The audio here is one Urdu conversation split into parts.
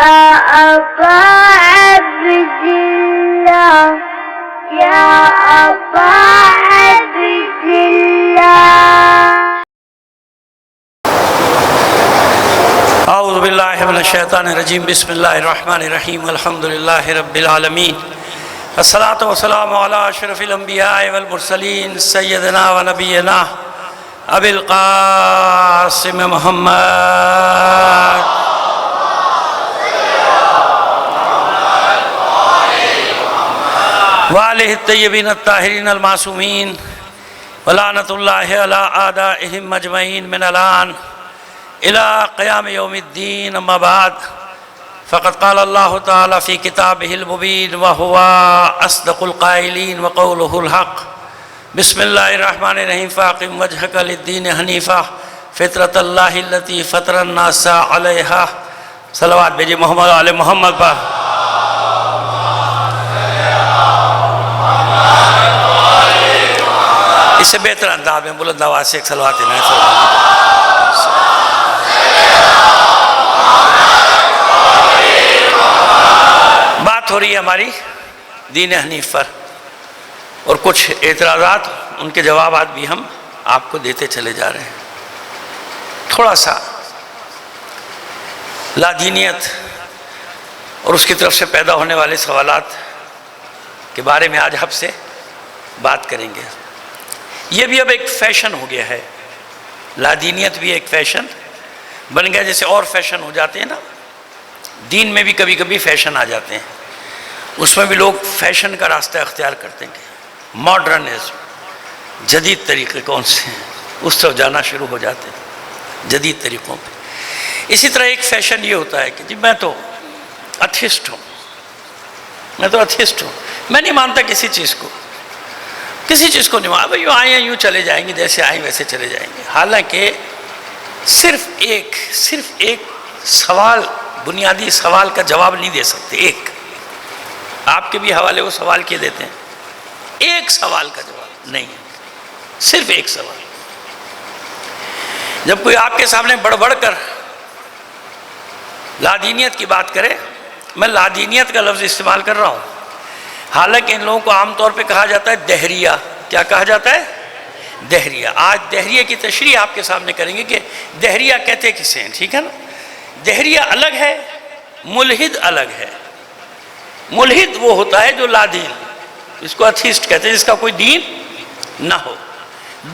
أبا عبد الله يا أبا عبد الله. اعوذ باللہ من الشیطان الرجیم. بسم اللہ الرحمن الرحیم. الحمد للہ رب العالمین. الصلاۃ والسلام علی اشرف الانبیاء والمرسلین سیدنا و نبینا ابی القاسم محمد وآلہ الطیبین الطاہرین المعصومین ولعنۃ اللہ علی اعدائہم اجمعین من الآن الى قیام یوم الدین. اما بعد فقد قال اللہ تعالی فی کتابہ المبین وہو اصدق القائلین وقولہ الحق. بسم اللہ الرحمن الرحیم. فاقم وجہک للدین حنیفہ فطرۃ اللہ التی فطر الناس علیہا. صلوات بھیجئے محمد علی محمد پر. اس سے بہتر انداز میں بلند آواز سے ایک صلوات نہیں بات ہو رہی ہے ہماری دین حنیف پر، اور کچھ اعتراضات ان کے جوابات بھی ہم آپ کو دیتے چلے جا رہے ہیں. تھوڑا سا لادینیت اور اس کی طرف سے پیدا ہونے والے سوالات کے بارے میں آج ہم سے بات کریں گے. یہ بھی اب ایک فیشن ہو گیا ہے. لادینیت بھی ایک فیشن بن گیا. جیسے اور فیشن ہو جاتے ہیں نا، دین میں بھی کبھی کبھی فیشن آ جاتے ہیں. اس میں بھی لوگ فیشن کا راستہ اختیار کرتے ہیں. ماڈرنزم، جدید طریقے کون سے ہیں، اس طرف جانا شروع ہو جاتے ہیں، جدید طریقوں پہ. اسی طرح ایک فیشن یہ ہوتا ہے کہ جی میں تو ایتھیسٹ ہوں، میں نہیں مانتا کسی چیز کو نہیں مانتا. یوں آئے ہیں یوں چلے جائیں گے، جیسے آئیں ویسے چلے جائیں گے. حالانکہ صرف ایک سوال، بنیادی سوال کا جواب نہیں دے سکتے. ایک آپ کے بھی حوالے وہ سوال کیے دیتے ہیں، ایک سوال کا جواب نہیں ہے. صرف ایک سوال. جب کوئی آپ کے سامنے بڑھ کر لادینیت کی بات کرے، میں لادینیت کا لفظ استعمال کر رہا ہوں، حالانکہ ان لوگوں کو عام طور پہ کہا جاتا ہے دہریہ. کیا کہا جاتا ہے؟ دہریہ. آج دہریہ کی تشریح آپ کے سامنے کریں گے کہ دہریہ کہتے کسے ہیں. ٹھیک ہے نا؟ دہریہ الگ ہے، ملحد الگ ہے. ملحد وہ ہوتا ہے جو لا دین، اس کو ایتھیسٹ کہتے ہیں، جس کا کوئی دین نہ ہو.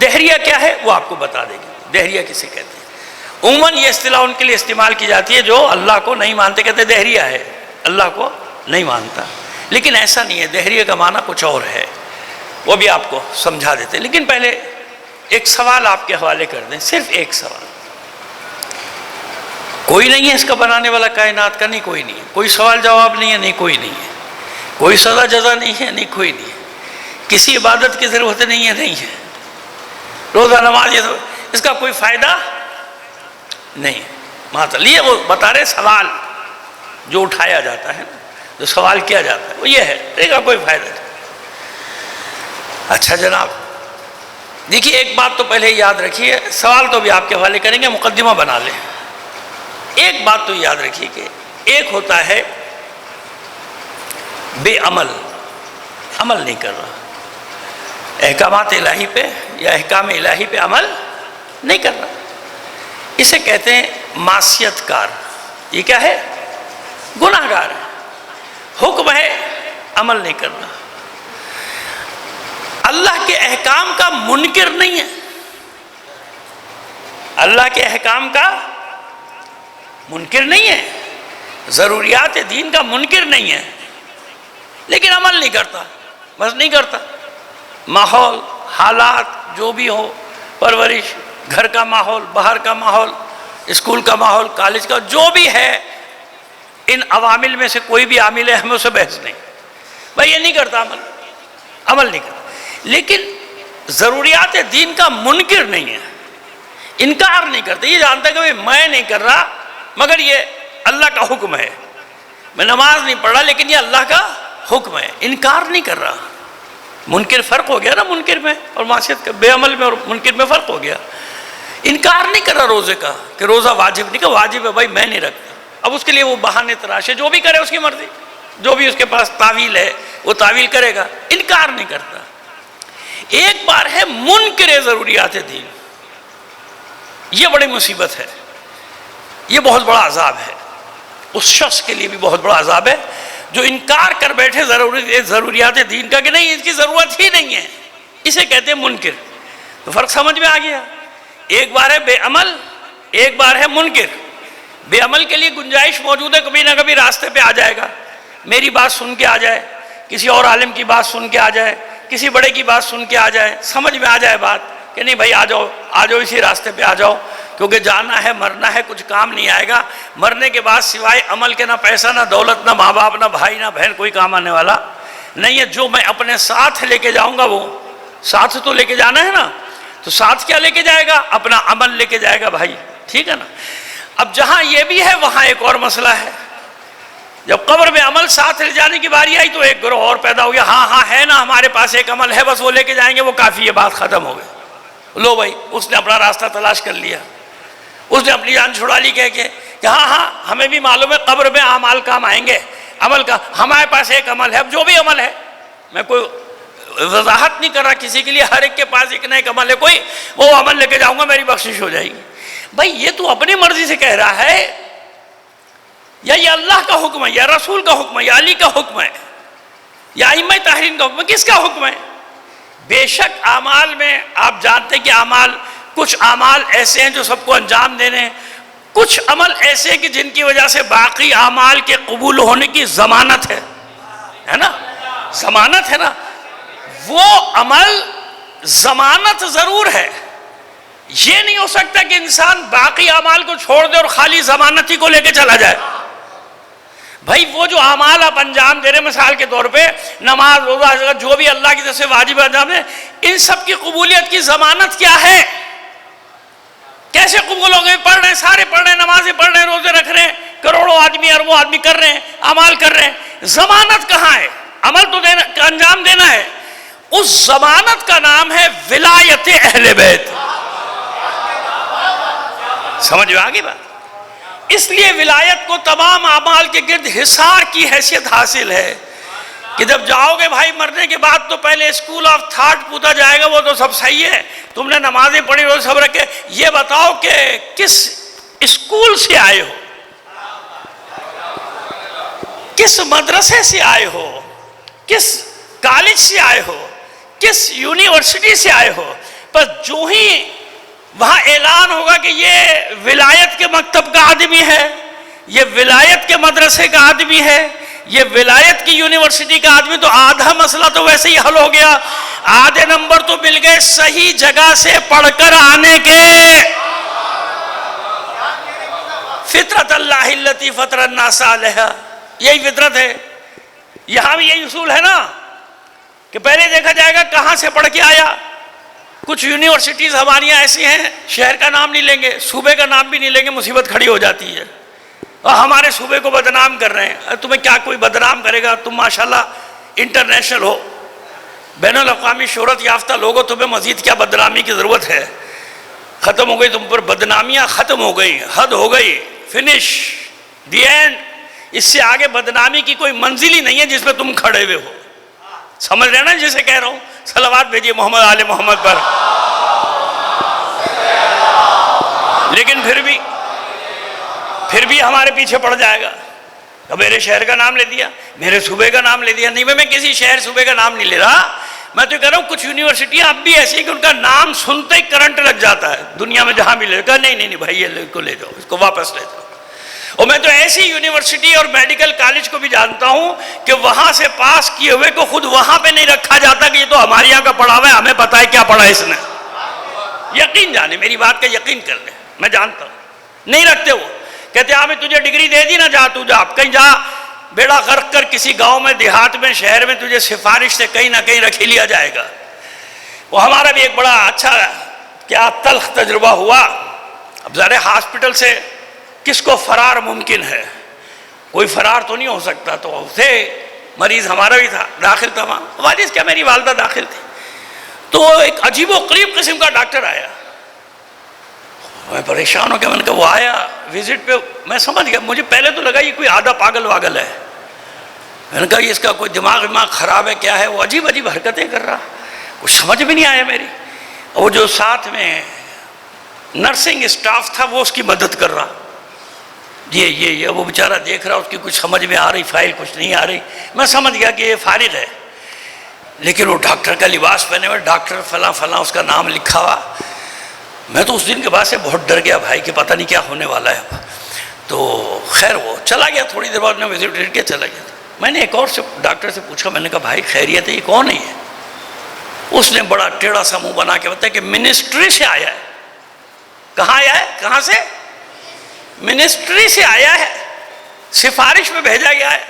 دہریہ کیا ہے وہ آپ کو بتا دیں گے. دہریہ کسے کہتے ہیں؟ عموماً یہ اصطلاح ان کے لیے استعمال کی جاتی ہے جو اللہ کو نہیں مانتے، کہتے دہریہ ہے، اللہ کو نہیں مانتا. لیکن ایسا نہیں ہے. دہریہ کا معنی کچھ اور ہے، وہ بھی آپ کو سمجھا دیتے ہیں. لیکن پہلے ایک سوال آپ کے حوالے کر دیں. صرف ایک سوال. کوئی نہیں ہے اس کا بنانے والا کائنات کا؟ نہیں، کوئی نہیں ہے. کوئی سوال جواب نہیں ہے؟ نہیں، کوئی نہیں ہے. کوئی سزا جزا نہیں ہے؟ نہیں، کوئی نہیں ہے. کسی عبادت کی ضرورت نہیں ہے؟ نہیں ہے. روزہ نماز یہ اس کا کوئی فائدہ نہیں ہے. ماذا یہ وہ بتا رہے سوال جو اٹھایا جاتا ہے، جو سوال کیا جاتا ہے وہ یہ ہے، اس کا کوئی فائدہ نہیں. اچھا جناب، دیکھیے ایک بات تو پہلے یاد رکھیے، سوال تو بھی آپ کے حوالے کریں گے، مقدمہ بنا لیں. ایک بات تو یاد رکھیے کہ ایک ہوتا ہے بے عمل نہیں کر رہا، احکامات الہی پہ یا احکام الہی پہ عمل نہیں کر رہا. اسے کہتے ہیں معصیت کار. یہ کیا ہے؟ گناہ گار ہے. حکم ہے، عمل نہیں کر رہا. اللہ کے احکام کا منکر نہیں ہے، اللہ کے احکام کا منکر نہیں ہے، ضروریات دین کا منکر نہیں ہے، لیکن عمل نہیں کرتا. بس نہیں کرتا. ماحول، حالات جو بھی ہو، پرورش، گھر کا ماحول، باہر کا ماحول، اسکول کا ماحول، کالج کا، جو بھی ہے، ان عوامل میں سے کوئی بھی عامل ہے، ہمیں اسے بحث نہیں. بھائی یہ نہیں کرتا، عمل نہیں کرتا. لیکن ضروریات دین کا منکر نہیں ہے، انکار نہیں کرتا. یہ جانتا ہے کہ میں نہیں کر رہا مگر یہ اللہ کا حکم ہے. میں نماز نہیں پڑھ رہا لیکن یہ اللہ کا حکم ہے. انکار نہیں کر رہا. منکر فرق ہو گیا نا، منکر میں اور معصیت کا، بے عمل میں اور منکر میں فرق ہو گیا. انکار نہیں کر رہا روزے کا کہ روزہ واجب نہیں، کہ واجب ہے بھائی میں نہیں رکھتا. اب اس کے لیے وہ بہانے تراشے، جو بھی کرے اس کی مرضی، جو بھی اس کے پاس تعویل ہے وہ تعویل کرے گا، انکار نہیں کرتا۔ ایک بار ہے منکر ضروریات دین، یہ بڑی مصیبت ہے، یہ بہت بڑا عذاب ہے، اس شخص کے لیے بھی بہت بڑا عذاب ہے جو انکار کر بیٹھے ضروریات دین کا کہ نہیں اس کی ضرورت ہی نہیں ہے، اسے کہتے ہیں منکر۔ تو فرق سمجھ میں آ گیا، ایک بار ہے بے عمل، ایک بار ہے منکر۔ بے عمل کے لیے گنجائش موجود ہے، کبھی نہ کبھی راستے پہ آ جائے گا، میری بات سن کے آ جائے، کسی اور عالم کی بات سن کے آ جائے، کسی بڑے کی بات سن کے آ جائے، سمجھ میں آ جائے بات کہ نہیں بھائی آ جاؤ اسی راستے پہ آ جاؤ، کیونکہ جانا ہے مرنا ہے، کچھ کام نہیں آئے گا، مرنے کے بعد سوائے عمل کے نہ پیسہ نہ دولت نہ ماں باپ نہ بھائی نہ بہن کوئی کام آنے والا نہیں ہے۔ جو میں اپنے ساتھ لے کے جاؤں گا وہ ساتھ تو لے کے جانا ہے نا، تو ساتھ کیا لے کے جائے گا؟ اپنا عمل لے کے جائے گا بھائی، ٹھیک ہے نا۔ اب جہاں یہ بھی ہے وہاں ایک اور مسئلہ ہے، جب قبر میں عمل ساتھ لے جانے کی باری آئی تو ایک گروہ اور پیدا ہو گیا، ہاں ہے نا ہمارے پاس ایک عمل ہے، بس وہ لے کے جائیں گے وہ کافی ہے، بات ختم ہو گئی۔ لو بھائی اس نے اپنا راستہ تلاش کر لیا، اس نے اپنی جان چھڑا لی کہہ کے کہ ہاں ہمیں بھی معلوم ہے قبر میں اعمال کام آئیں گے، عمل کا ہمارے پاس ایک عمل ہے، اب جو بھی عمل ہے، میں کوئی وضاحت نہیں کر رہا کسی کے لیے، ہر ایک کے پاس ایک نہ ایک عمل ہے، کوئی وہ عمل لے کے جاؤں گا میری بخشش ہو جائے گی۔ بھائی یہ تو اپنی مرضی سے کہہ رہا ہے، یا یہ اللہ کا حکم ہے، یا رسول کا حکم ہے، یا علی کا حکم ہے، یا ائمہ طاہرین کا حکم ہے، کس کا حکم ہے؟ بے شک اعمال میں آپ جانتے ہیں کہ کچھ اعمال ایسے ہیں جو سب کو انجام دینے ہیں، کچھ عمل ایسے ہیں کہ جن کی وجہ سے باقی اعمال کے قبول ہونے کی ضمانت ہے نا، ضمانت ہے نا، وہ عمل ضمانت ضرور ہے، یہ نہیں ہو سکتا کہ انسان باقی اعمال کو چھوڑ دے اور خالی ضمانت ہی کو لے کے چلا جائے۔ بھائی وہ جو اعمال آپ انجام دے رہے ہیں، مثال کے طور پہ نماز روزہ جو بھی اللہ کی طرف سے واجب انجام ہے، ان سب کی قبولیت کی ضمانت کیا ہے؟ کیسے قبول ہو گئے؟ پڑھ رہے ہیں، سارے پڑھ رہے ہیں، نمازیں پڑھ رہے ہیں، روزے رکھ رہے ہیں، کروڑوں آدمی اربوں آدمی کر رہے ہیں، اعمال کر رہے ہیں، ضمانت کہاں ہے؟ عمل تو دینا، انجام دینا ہے، اس ضمانت کا نام ہے ولایت اہل بیت۔ سمجھ میں آگئی بات؟ اس لیے ولایت کو تمام اعمال کے گرد حصار کی حیثیت حاصل ہے کہ جب جاؤ گے بھائی مرنے کے بعد تو پہلے اسکول آف تھاٹ پوچھا جائے گا، وہ تو سب صحیح ہے، تم نے نمازیں پڑھی روز سب رکھے، یہ بتاؤ کہ کس اسکول سے آئے ہو، کس مدرسے سے آئے ہو، کس کالج سے آئے ہو، کس یونیورسٹی سے آئے ہو۔ پر جو ہی وہاں اعلان ہوگا کہ یہ ولایت کے مکتب کا آدمی ہے، یہ ولایت کے مدرسے کا آدمی ہے، یہ ولایت کی یونیورسٹی کا آدمی، تو آدھا مسئلہ تو ویسے ہی حل ہو گیا، آدھے نمبر تو مل گئے صحیح جگہ سے پڑھ کر آنے کے۔ فطرت اللہ التی فطر الناس علیہا، یہی فطرت ہے، یہاں بھی یہی اصول ہے نا کہ پہلے دیکھا جائے گا کہاں سے پڑھ کے آیا۔ کچھ یونیورسٹیز ہماری یہاں ایسی ہیں، شہر کا نام نہیں لیں گے، صوبے کا نام بھی نہیں لیں گے، مصیبت کھڑی ہو جاتی ہے، اور ہمارے صوبے کو بدنام کر رہے ہیں۔ تمہیں کیا کوئی بدنام کرے گا؟ تم ماشاءاللہ انٹرنیشنل ہو، بین الاقوامی شہرت یافتہ لوگوں، تمہیں مزید کیا بدنامی کی ضرورت ہے؟ ختم ہو گئی تم پر بدنامیاں، ختم ہو گئی، حد ہو گئی، فنش دی اینڈ۔ اس سے آگے بدنامی کی کوئی منزل ہی نہیں ہے جس پہ تم کھڑے ہوئے ہو۔ سمجھ رہے نا جسے کہہ رہا ہوں؟ صلوات بھیجیے محمد آل محمد پر۔ لیکن پھر بھی ہمارے پیچھے پڑ جائے گا، میرے شہر کا نام لے دیا، میرے صوبے کا نام لے دیا۔ نہیں میں کسی شہر صوبے کا نام نہیں لے رہا، میں تو کہہ رہا ہوں کچھ یونیورسٹیاں اب بھی ایسی ہیں کہ ان کا نام سنتے ہی کرنٹ لگ جاتا ہے، دنیا میں جہاں بھی لے کہا نہیں بھائی یہ کو لے جاؤ، اس کو واپس لے جاؤ۔ اور میں تو ایسی یونیورسٹی اور میڈیکل کالج کو بھی جانتا ہوں کہ وہاں سے پاس کیے ہوئے کو خود وہاں پہ نہیں رکھا جاتا کہ یہ تو ہمارے یہاں کا پڑھا ہوا ہے، ہمیں پتہ ہے کیا پڑھا ہے اس نے۔ یقین جانے، میری بات کا یقین کر لیں، میں جانتا ہوں نہیں رکھتے۔ وہ کہتے ہیں ہمیں تجھے ڈگری دے دی نا، جا تو جا، کہیں جا بیڑا غرق کر کسی گاؤں میں، دیہات میں، شہر میں، تجھے سفارش سے کہیں نہ کہیں رکھ لیا جائے گا۔ وہ ہمارا بھی ایک بڑا اچھا کیا تلخ تجربہ ہوا۔ اب ظاہر ہاسپٹل سے کس کو فرار ممکن ہے؟ کوئی فرار تو نہیں ہو سکتا، تو اسے مریض ہمارا بھی تھا، داخل تھا وہاں، والد کیا میری والدہ داخل تھی، تو ایک عجیب و غریب قسم کا ڈاکٹر آیا، میں پریشان ہو گیا. میں نے کہا وہ آیا وزٹ پہ, میں سمجھ گیا, مجھے پہلے تو لگا یہ کوئی آدھا پاگل واگل ہے. میں نے کہا یہ اس کا کوئی دماغ خراب ہے کیا ہے, وہ عجیب عجیب حرکتیں کر رہا, کچھ سمجھ بھی نہیں آیا میری. وہ جو ساتھ میں نرسنگ اسٹاف تھا وہ اس کی مدد کر رہا, یہ وہ بیچارہ دیکھ رہا, اس کی کچھ سمجھ میں آ رہی فائل, کچھ نہیں آ رہی. میں سمجھ گیا کہ یہ فارغ ہے, لیکن وہ ڈاکٹر کا لباس پہنے ہوئے, ڈاکٹر فلاں فلاں اس کا نام لکھا ہوا. میں تو اس دن کے بعد سے بہت ڈر گیا بھائی کہ پتہ نہیں کیا ہونے والا ہے. تو خیر وہ چلا گیا, تھوڑی دیر بعد میں وزٹ کے چلا گیا. میں نے ایک اور سے ڈاکٹر سے پوچھا, میں نے کہا بھائی خیریت ہے, یہ کون ہے یہ؟ اس نے بڑا ٹیڑھا سا منہ بنا کے بتایا کہ منسٹری سے آیا ہے. کہاں آیا ہے؟ کہاں سے؟ منسٹری سے آیا ہے, سفارش میں بھیجا گیا ہے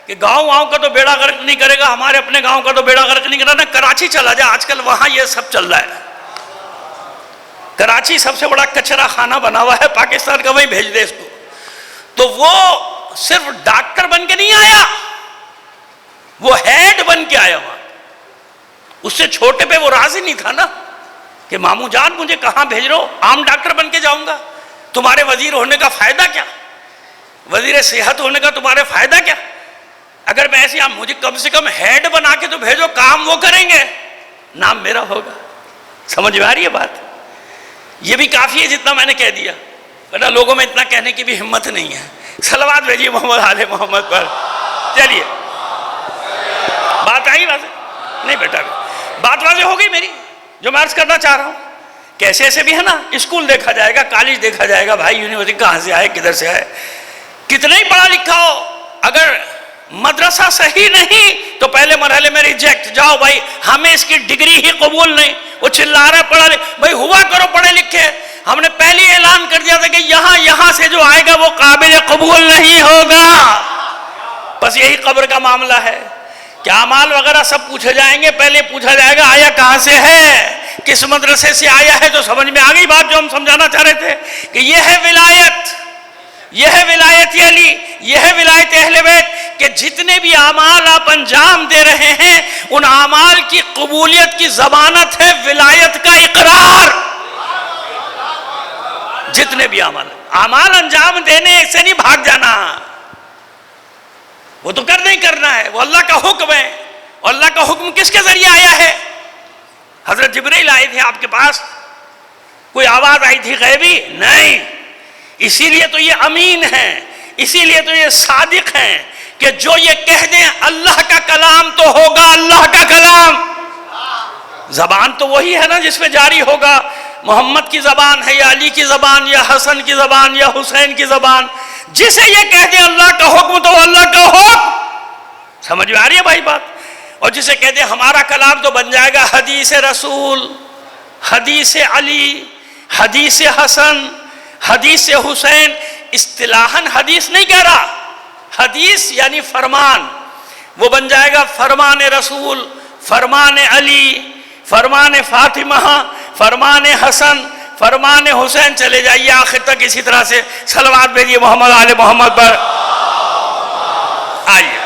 کہ گاؤں کا تو بیڑا غرق نہیں کرے گا, ہمارے اپنے گاؤں کا تو بیڑا غرق نہیں کرنا, کراچی چلا جائے, آج کل وہاں یہ سب چل رہا ہے. کراچی سب سے بڑا کچرا خانہ بنا ہوا ہے پاکستان کا, وہیں بھیج دے اس کو. تو وہ صرف ڈاکٹر بن کے نہیں آیا, وہ ہیڈ بن کے آیا وہاں. اس سے چھوٹے پہ وہ راضی نہیں تھا نا کہ ماموں جان مجھے کہاں بھیج رہے ہو, عام ڈاکٹر بن کے جاؤں گا, تمہارے وزیر ہونے کا فائدہ کیا, وزیر صحت ہونے کا تمہارے فائدہ کیا. اگر میں ایسے مجھے کم سے کم ہیڈ بنا کے تو بھیجو, کام وہ کریں گے, نام میرا ہوگا. سمجھ میں آ رہی ہے بات؟ یہ بھی کافی ہے جتنا میں نے کہہ دیا, ورنہ لوگوں میں اتنا کہنے کی بھی ہمت نہیں ہے. صلوات بھیجیے محمد آل محمد پر. چلیے بات آئی واضح نہیں بیٹا, بات واضح ہو گئی میری جو میں عرض کرنا چاہ رہا ہوں. کیسے ایسے بھی ہے نا, اسکول دیکھا جائے گا, کالج دیکھا جائے گا, بھائی یونیورسٹی کہاں سے آئے کدھر سے آئے, کتنا ہی پڑھا لکھا ہو, اگر مدرسہ صحیح نہیں تو پہلے مرحلے میں ریجیکٹ. جاؤ بھائی, ہمیں اس کی ڈگری ہی قبول نہیں. وہ چلا رہا ہے پڑھا بھائی ہوا کرو پڑھے لکھے. ہم نے پہلے اعلان کر دیا تھا کہ یہاں سے جو آئے گا وہ قابل قبول نہیں ہوگا. بس یہی قبر کا معاملہ ہے. کیا اعمال وغیرہ سب پوچھے جائیں گے, پہلے پوچھا جائے گا آیا کہاں سے ہے, کس مدرسے سے آیا ہے. تو سمجھ میں آ گئی بات جو ہم سمجھانا چاہ رہے تھے کہ یہ ہے ولایت, یہ ہے ولایت علی, یہ ہے ولایت اہل بیت, کہ جتنے بھی اعمال آپ انجام دے رہے ہیں ان اعمال کی قبولیت کی ضمانت ہے ولایت کا اقرار. جتنے بھی اعمال انجام دینے سے نہیں بھاگ جانا, وہ تو کرنا ہی کرنا ہے, وہ اللہ کا حکم ہے. اور اللہ کا حکم کس کے ذریعے آیا ہے؟ حضرت جبرائیل آئے تھے آپ کے پاس, کوئی آواز آئی تھی غیبی؟ نہیں. اسی لیے تو یہ امین ہیں, اسی لیے تو یہ صادق ہیں کہ جو یہ کہہ دیں اللہ کا کلام تو ہوگا اللہ کا کلام. زبان تو وہی ہے نا جس پہ جاری ہوگا, محمد کی زبان ہے یا علی کی زبان یا حسن کی زبان یا حسین کی زبان. جسے یہ کہہ دیں اللہ کا حکم تو اللہ کا حکم. سمجھ میں آ رہی ہے بھائی بات؟ اور جسے کہہ دیں ہمارا کلام تو بن جائے گا حدیث رسول, حدیث علی, حدیث حسن, حدیث حسین. اصطلاحاً حدیث نہیں کہہ رہا, حدیث یعنی فرمان, وہ بن جائے گا فرمان رسول, فرمان علی, فرمان فاطمہ, فرمان حسن, فرمان حسین. چلے جائیے آخر تک اسی طرح سے. صلوات بھیجیے محمد آل محمد پر. آئیے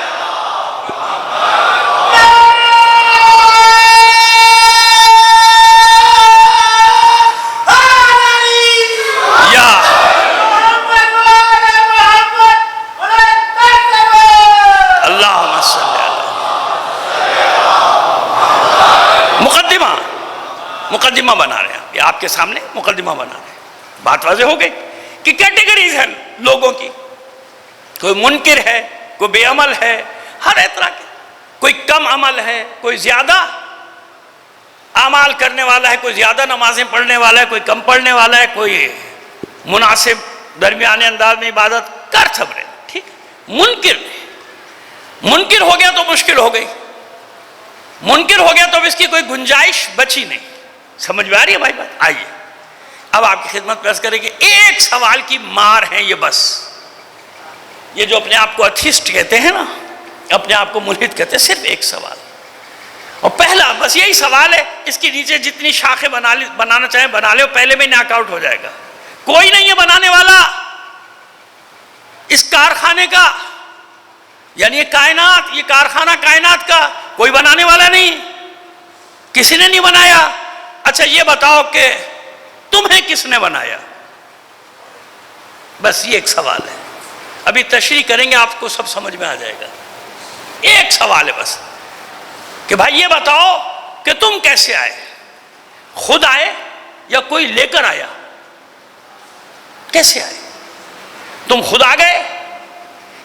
مقدمہ بنا رہے ہیں, یہ آپ کے سامنے مقدمہ بنا رہے ہیں. بات واضح ہو گئی کہ کیٹیگریز ہیں لوگوں کی, کوئی منکر ہے, کوئی بے عمل ہے, ہر طرح کے, کوئی کم عمل ہے, کوئی زیادہ اعمال کرنے والا ہے, کوئی زیادہ نمازیں پڑھنے والا ہے, کوئی کم پڑھنے والا ہے, کوئی مناسب درمیانے انداز میں عبادت کر سب رہے. ٹھیک, منکر ہو گیا تو مشکل ہو گئی, منکر ہو گیا تو اب اس کی کوئی گنجائش بچی نہیں. سمجھ میں آ رہی ہے بھائی بات؟ آئیے اب آپ کی خدمت پیش کریں کہ ایک سوال کی مار ہے یہ, بس یہ جو اپنے آپ کو اتھیسٹ کہتے ہیں نا, اپنے آپ کو ملحد کہتے ہیں, صرف ایک سوال, اور پہلا بس یہی سوال ہے. اس کے نیچے جتنی شاخیں بنانا چاہیں بنا لے, پہلے میں ناک آؤٹ ہو جائے گا. کوئی نہیں ہے بنانے والا اس کارخانے کا, یعنی یہ کائنات, یہ کارخانہ کائنات کا کوئی بنانے والا نہیں, کسی نے نہیں بنایا. اچھا یہ بتاؤ کہ تمہیں کس نے بنایا؟ بس یہ ایک سوال ہے، ابھی تشریح کریں گے آپ کو سب سمجھ میں آ جائے گا. ایک سوال ہے بس کہ بھائی یہ بتاؤ کہ تم کیسے آئے؟ خود آئے یا کوئی لے کر آیا؟ کیسے آئے؟ تم خود آ گئے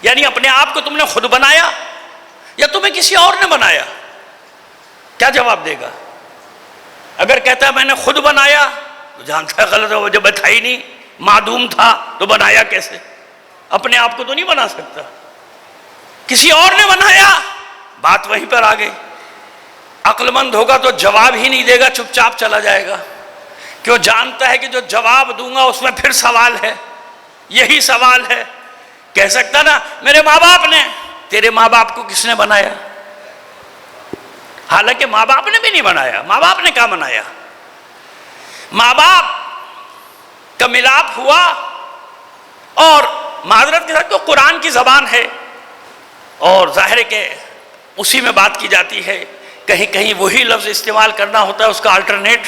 یعنی اپنے آپ کو تم نے خود بنایا یا تمہیں کسی اور نے بنایا؟ کیا جواب دے گا؟ اگر کہتا ہے میں نے خود بنایا تو جانتا ہے غلط ہے، وہ جب تھا ہی نہیں، معدوم تھا تو بنایا کیسے؟ اپنے آپ کو تو نہیں بنا سکتا، کسی اور نے بنایا. بات وہیں پر آ گئی. عقل مند ہوگا تو جواب ہی نہیں دے گا، چپ چاپ چلا جائے گا، کیوں جانتا ہے کہ جو جواب دوں گا اس میں پھر سوال ہے. یہی سوال ہے. کہہ سکتا نا میرے ماں باپ نے. تیرے ماں باپ کو کس نے بنایا؟ حالانکہ ماں باپ نے بھی نہیں بنایا. ماں باپ نے کیا بنایا؟ ماں باپ کا ملاپ ہوا، اور معذرت کے ساتھ تو قرآن کی زبان ہے اور ظاہر ہے کہ اسی میں بات کی جاتی ہے. کہیں کہیں وہی لفظ استعمال کرنا ہوتا ہے، اس کا آلٹرنیٹ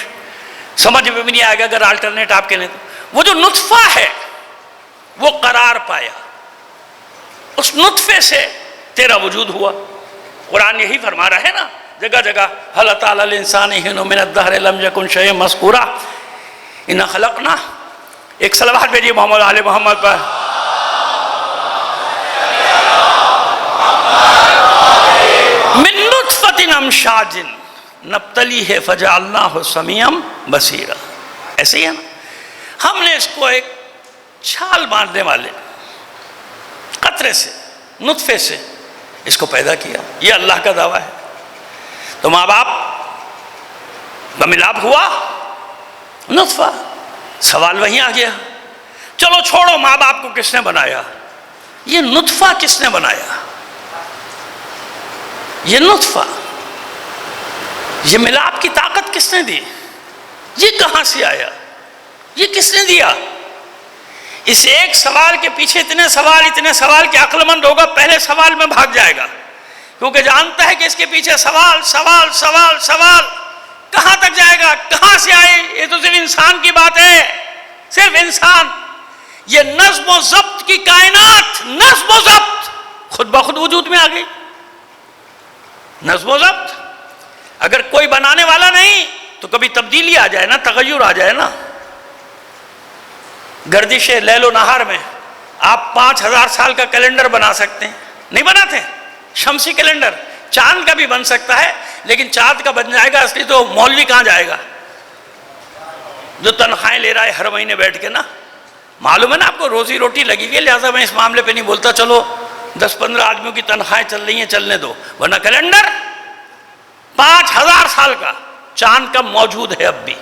سمجھ میں بھی نہیں آئے گا اگر آلٹرنیٹ آپ کے لیں. وہ جو نطفہ ہے وہ قرار پایا، اس نطفے سے تیرا وجود ہوا. قرآن یہی فرما رہا ہے نا جگہ جگہ، هل أتى على الإنسان حين من الدهر لم يكن شيئا مذكورا إنا خلقنا. ایک صلوات بھیجیے محمد آل محمد پر. من نطفة أمشاج نبتلیہ فجعلناہ سمیعا بصیرا. ایسے ہی ہے نا، ہم نے اس کو ایک چھال مارنے والے قطرے سے، نطفے سے اس کو پیدا کیا. یہ اللہ کا دعویٰ ہے. تو ماں باپ کا ملاپ ہوا، نطفہ. سوال وہیں آ گیا. چلو چھوڑو ماں باپ کو کس نے بنایا، یہ نطفہ کس نے بنایا؟ یہ نطفہ، یہ ملاپ کی طاقت کس نے دی؟ یہ کہاں سے آیا؟ یہ کس نے دیا؟ اس ایک سوال کے پیچھے اتنے سوال کہ عقل مند ہوگا پہلے سوال میں بھاگ جائے گا، کیونکہ جانتا ہے کہ اس کے پیچھے سوال سوال سوال سوال کہاں تک جائے گا، کہاں سے آئے. یہ تو صرف انسان کی بات ہے، صرف انسان. یہ نظم و ضبط کی کائنات، نظم و ضبط خود بخود وجود میں آ گئی. نظم و ضبط اگر کوئی بنانے والا نہیں تو کبھی تبدیلی آ جائے نا، تغیر آ جائے نا. گردش لیل و نہار میں آپ 5000 سال کا کیلنڈر بنا سکتے ہیں، نہیں بناتے؟ شمسی کیلنڈر چاند کا بھی بن سکتا ہے، لیکن چاند کا بن جائے گا اصلی تو مولوی کہاں جائے گا جو تنخواہیں لے رہا ہے ہر مہینے بیٹھ کے نا. معلوم ہے نا آپ کو روزی روٹی لگی ہوئی ہے، لہٰذا میں اس معاملے پہ نہیں بولتا. چلو 10-15 آدمیوں کی تنخواہیں چل رہی ہیں، چلنے دو. ورنہ کیلنڈر 5000 سال کا چاند کا موجود ہے اب بھی،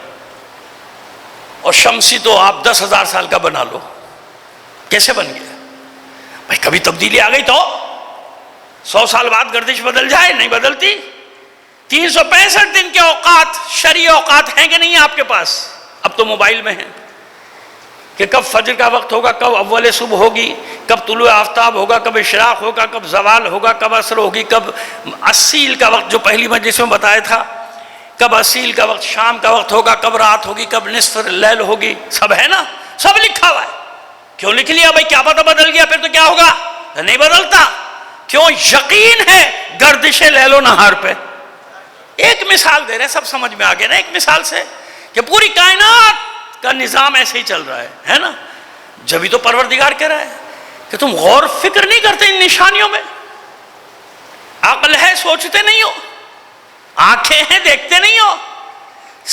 اور شمسی تو آپ 10,000 سال کا بنا لو. کیسے بن گیا بھائی؟ کبھی تبدیلی آ گئی تو 100 سال بعد گردش بدل جائے؟ نہیں بدلتی. 365 دن کے اوقات، شرعی اوقات ہیں کہ نہیں آپ کے پاس؟ اب تو موبائل میں ہیں کہ کب فجر کا وقت ہوگا، کب اول صبح ہوگی، کب طلوع آفتاب ہوگا، کب اشراق ہوگا، کب زوال ہوگا، کب عصر ہوگی، کب اصیل کا وقت جو پہلی مجلس میں بتایا تھا، کب اصیل کا وقت شام کا وقت ہوگا، کب رات ہوگی، کب نصف لیل ہوگی. سب ہے نا، سب لکھا ہوا ہے. کیوں لکھ لیا بھائی؟ کیا پتہ بدل گیا پھر تو کیا ہوگا؟ نہیں بدلتا. کیوں؟ یقین ہے گردش لیل و نہار پہ. ایک مثال دے رہے ہیں، سب سمجھ میں آ گیا نا ایک مثال سے کہ پوری کائنات کا نظام ایسے ہی چل رہا ہے نا. جبھی تو پروردگار کہہ رہا ہے کہ تم غور فکر نہیں کرتے ان نشانیوں میں. عقل ہے سوچتے نہیں ہو، آنکھیں ہیں دیکھتے نہیں ہو.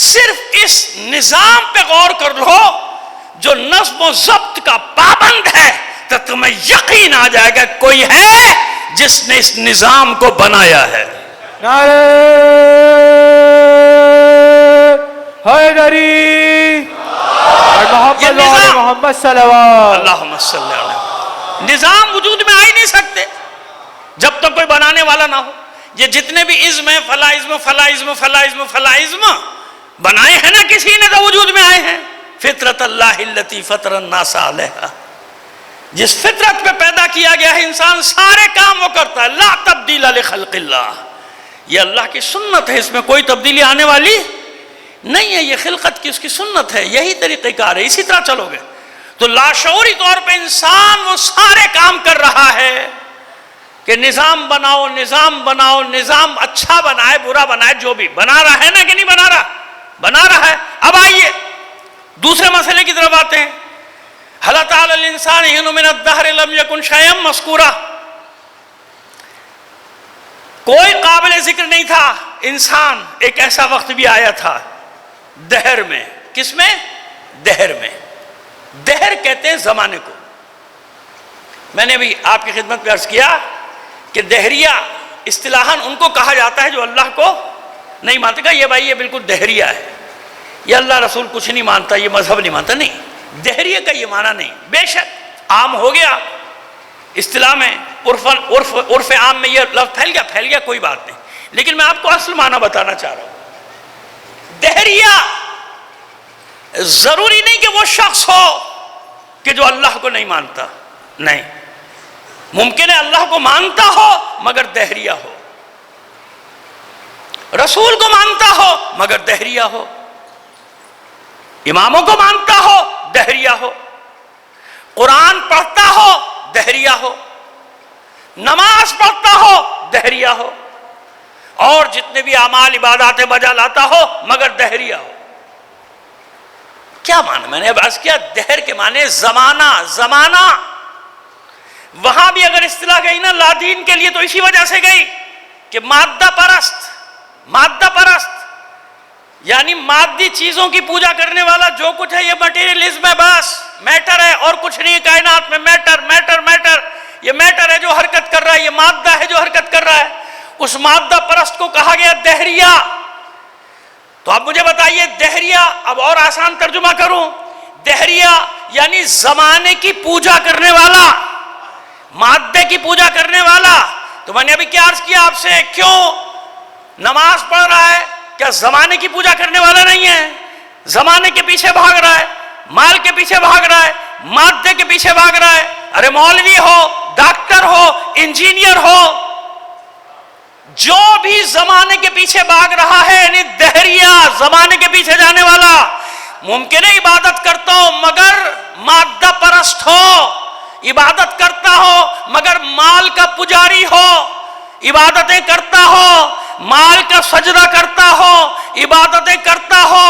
صرف اس نظام پہ غور کر لو جو نظم و ضبط کا پابند ہے، تو تمہیں یقین آ جائے گا کوئی ہے جس نے اس نظام کو بنایا ہے. نعرہ حیدری محمد و محمد صلوات اللہم صلی علیہ وسلم. نظام وجود میں آ ہی نہیں سکتے جب تک کوئی بنانے والا نہ ہو. یہ جتنے بھی ازم ہیں، فلا ازم فلا ازم فلا ازم فلا ازم، بنائے ہیں نا کسی نے تو وجود میں آئے ہیں. فطرت اللہ التی فطر الناس علیہا، جس فطرت پہ پیدا کیا گیا ہے انسان سارے کام وہ کرتا ہے. لا تبدیل لخلق اللہ، یہ اللہ کی سنت ہے، اس میں کوئی تبدیلی آنے والی نہیں ہے. یہ خلقت کی اس کی سنت ہے، یہی طریقہ کار ہے، اسی طرح چلو گے تو لاشعوری طور پہ انسان وہ سارے کام کر رہا ہے کہ نظام بناؤ، نظام بناؤ، نظام اچھا بنائے برا بنائے، جو بھی بنا رہا ہے نا کہ نہیں بنا رہا؟ بنا رہا ہے۔ اب آئیے دوسرے مسئلے کی طرف آتے ہیں۔ هل أتى على الإنسان حين من الدهر لم يكن شيئا مذكورا، کوئی قابل ذکر نہیں تھا انسان، ایک ایسا وقت بھی آیا تھا دہر میں۔ کس میں؟ دہر میں۔ دہر کہتے ہیں زمانے کو۔ میں نے بھی آپ کی خدمت میں عرض کیا کہ دہریہ اصطلاحاً ان کو کہا جاتا ہے جو اللہ کو نہیں مانتے گا، یہ بھائی یہ بالکل دہریہ ہے، یہ اللہ رسول کچھ نہیں مانتا، یہ مذہب نہیں مانتا، نہیں، دہریہ کا یہ معنی نہیں۔ بے شک عام ہو گیا اصطلاح میں، عرف عام میں یہ لفظ پھیل گیا کوئی بات نہیں، لیکن میں آپ کو اصل معنی بتانا چاہ رہا ہوں۔ دہریہ ضروری نہیں کہ وہ شخص ہو کہ جو اللہ کو نہیں مانتا، نہیں، ممکن ہے اللہ کو مانتا ہو مگر دہریہ ہو، رسول کو مانتا ہو مگر دہریہ ہو، اماموں کو مانتا ہو دہریہ ہو، قرآن پڑھتا ہو دہریہ ہو، نماز پڑھتا ہو دہریہ ہو، اور جتنے بھی اعمال عبادات بجا لاتا ہو مگر دہریہ ہو۔ کیا معنی؟ میں نے عرض کیا دہر کے معنی زمانہ، زمانہ۔ وہاں بھی اگر اصطلاح گئی نا لادین کے لیے تو اسی وجہ سے گئی کہ مادہ پرست، مادہ پرست یعنی مادی چیزوں کی پوجا کرنے والا، جو کچھ ہے یہ مٹیریلزم ہے، بس میٹر ہے اور کچھ نہیں ہے کائنات میں، میٹر میٹر میٹر، یہ میٹر ہے جو حرکت کر رہا ہے، یہ مادہ ہے جو حرکت کر رہا ہے، اس مادہ پرست کو کہا گیا دہریہ۔ تو اب مجھے بتائیے دہریہ، اب اور آسان ترجمہ کروں، دہریہ یعنی زمانے کی پوجا کرنے والا، مادے کی پوجا کرنے والا۔ تو میں نے ابھی کیا عرض کیا آپ سے، کیوں نماز پڑھ رہا ہے؟ کیا زمانے کی پوجا کرنے والا نہیں ہے؟ زمانے کے پیچھے بھاگ رہا ہے، مال کے پیچھے بھاگ رہا ہے، مادے کے پیچھے بھاگ رہا ہے۔ ارے مولوی ہو، ڈاکٹر ہو، انجینئر ہو، جو بھی زمانے کے پیچھے بھاگ رہا ہے یعنی دہریہ، زمانے کے پیچھے جانے والا، ممکن ہے عبادت کرتا ہو مگر مادہ پرست ہو، عبادت کرتا ہو مگر مال کا پجاری ہو، عبادتیں کرتا ہو مال کا سجدہ کرتا ہو، عبادتیں کرتا ہو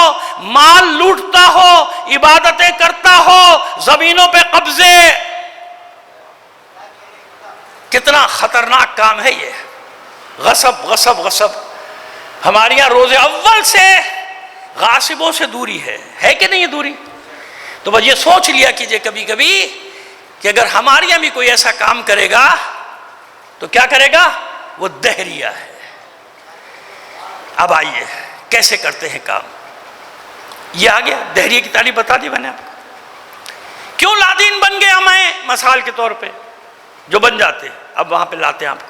مال لوٹتا ہو، عبادتیں کرتا ہو زمینوں پہ قبضے۔ کتنا خطرناک کام ہے یہ، غصب غصب غصب۔ ہمارے یہاں روز اول سے غاصبوں سے دوری ہے کہ نہیں یہ دوری؟ تو بس یہ سوچ لیا کیجئے کبھی کبھی کہ اگر ہمارے یہاں بھی کوئی ایسا کام کرے گا تو کیا کرے گا؟ وہ دہریہ ہے۔ اب آئیے کیسے کرتے ہیں کام، یہ آ گیا دہریہ کی تعریف بتا دی میں نے آپ کو۔ کیوں لادین بن گیا میں؟ مثال کے طور پہ جو بن جاتے اب وہاں پہ لاتے ہیں آپ کو،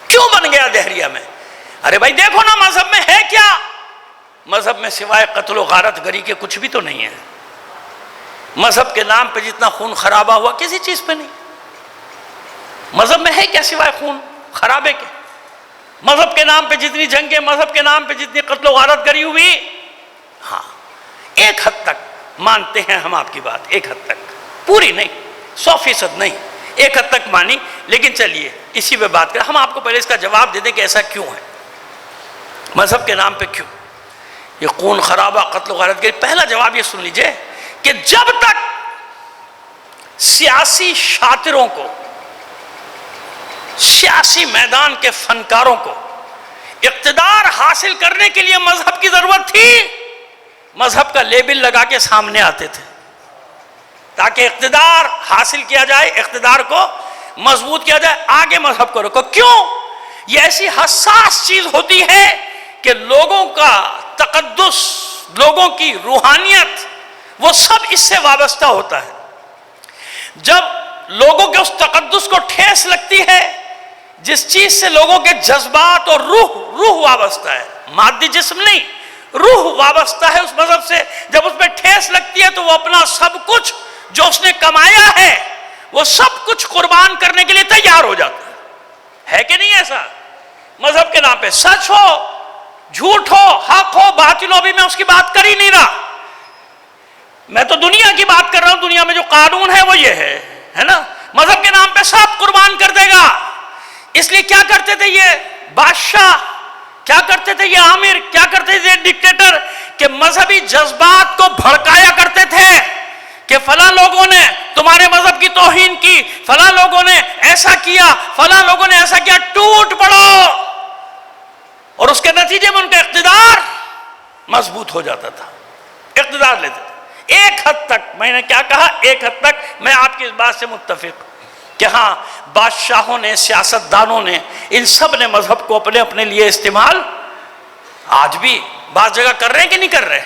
کیوں بن گیا دہریہ میں؟ ارے بھائی دیکھو نا مذہب میں ہے کیا؟ مذہب میں سوائے قتل و غارت گری کے کچھ بھی تو نہیں ہے۔ مذہب کے نام پہ جتنا خون خرابہ ہوا کسی چیز پہ نہیں۔ مذہب میں ہے کیا سوائے خون خرابے کے؟ مذہب کے نام پہ جتنی جنگیں، مذہب کے نام پہ جتنی قتل و غارت گری ہوئی، ہاں ایک حد تک مانتے ہیں ہم آپ کی بات، ایک حد تک، پوری نہیں، 100% نہیں، ایک حد تک مانی۔ لیکن چلیے اسی پہ بات کریں، ہم آپ کو پہلے اس کا جواب دے دیں کہ ایسا کیوں ہے، مذہب کے نام پہ کیوں یہ خون خرابہ قتل و غارت گری؟ پہلا جواب یہ سن لیجئے کہ جب تک سیاسی شاطروں کو، سیاسی میدان کے فنکاروں کو اقتدار حاصل کرنے کے لیے مذہب کی ضرورت تھی، مذہب کا لیبل لگا کے سامنے آتے تھے تاکہ اقتدار حاصل کیا جائے، اقتدار کو مضبوط کیا جائے، آگے مذہب کو رکھو۔ کیوں؟ یہ ایسی حساس چیز ہوتی ہے کہ لوگوں کا تقدس، لوگوں کی روحانیت، وہ سب اس سے وابستہ ہوتا ہے۔ جب لوگوں کے اس تقدس کو ٹھیس لگتی ہے، جس چیز سے لوگوں کے جذبات اور روح وابستہ ہے، مادی جسم نہیں، روح وابستہ ہے اس مذہب سے، جب اس میں ٹھیس لگتی ہے تو وہ اپنا سب کچھ جو اس نے کمایا ہے وہ سب کچھ قربان کرنے کے لیے تیار ہو جاتا ہے کہ نہیں ایسا؟ مذہب کے نام پہ سچ ہو، جھوٹ ہو، حق ہو، باطل ہو، بھی میں اس کی بات کر ہی نہیں رہا، میں تو دنیا کی بات کر رہا ہوں، دنیا میں جو قانون ہے وہ یہ ہے نا، مذہب کے نام پہ سب قربان کر دے گا۔ اس لیے کیا کرتے تھے یہ بادشاہ، کیا کرتے تھے یہ عامر، کیا کرتے تھے یہ ڈکٹیٹر، کہ مذہبی جذبات کو بھڑکایا کرتے تھے کہ فلاں لوگوں نے تمہارے مذہب کی توہین کی، فلاں لوگوں نے ایسا کیا، فلاں لوگوں نے ایسا کیا، ٹوٹ پڑو، اور اس کے نتیجے میں ان کا اقتدار مضبوط ہو جاتا تھا، اقتدار لیتے تھے۔ ایک حد تک، میں نے کیا کہا، ایک حد تک میں آپ کی اس بات سے متفق کہ ہاں بادشاہوں نے، سیاستدانوں نے، ان سب نے مذہب کو اپنے اپنے لیے استعمال آج بھی بعض جگہ کر رہے ہیں کہ نہیں کر رہے،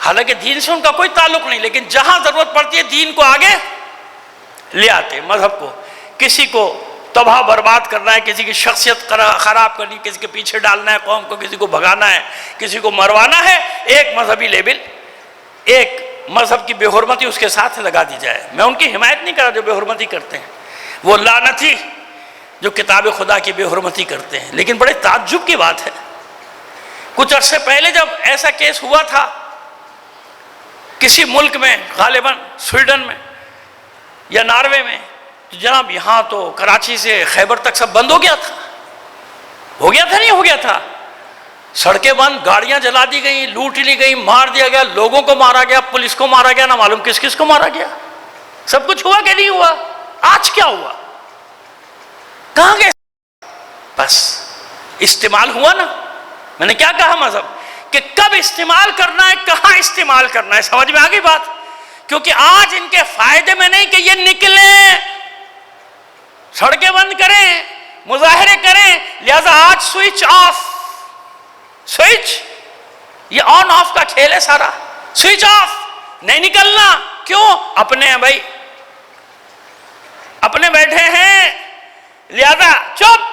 حالانکہ دین سے ان کا کوئی تعلق نہیں، لیکن جہاں ضرورت پڑتی ہے دین کو آگے لے آتے، مذہب کو، کسی کو تباہ برباد کرنا ہے، کسی کی شخصیت خراب کرنی، کسی کے پیچھے ڈالنا ہے قوم کو، کسی کو بھگانا ہے، کسی کو مروانا ہے، ایک مذہبی لیبل، ایک مذہب کی بے حرمتی اس کے ساتھ لگا دی جائے۔ میں ان کی حمایت نہیں کر رہا جو بے حرمتی کرتے ہیں، وہ لعنتی جو کتاب خدا کی بے حرمتی کرتے ہیں، لیکن بڑے تعجب کی بات ہے، کچھ عرصے پہلے جب ایسا کیس ہوا تھا کسی ملک میں، غالباً سویڈن میں یا ناروے میں، جناب یہاں تو کراچی سے خیبر تک سب بند ہو گیا تھا، نہیں ہو گیا تھا، سڑکیں بند، گاڑیاں جلا دی گئیں، لوٹ لی گئی، مار دیا گیا، لوگوں کو مارا گیا، پولیس کو مارا گیا، نہ معلوم کس کس کو مارا گیا، سب کچھ ہوا کہ نہیں ہوا؟ آج کیا ہوا؟ کہاں گئے؟ بس استعمال ہوا نا۔ میں نے کیا کہا مذہب کہ کب استعمال کرنا ہے، کہاں استعمال کرنا ہے، سمجھ میں آ گئی بات؟ کیونکہ آج ان کے فائدے میں نہیں کہ یہ نکلیں، سڑکیں بند کریں، مظاہرے کریں، لہذا آج سوئچ آف، سوئچ یہ آن آف کا کھیل ہے سارا، سوئچ آف، نہیں نکلنا، کیوں؟ اپنے ہیں بھائی، اپنے بیٹھے ہیں، لہذا چپ،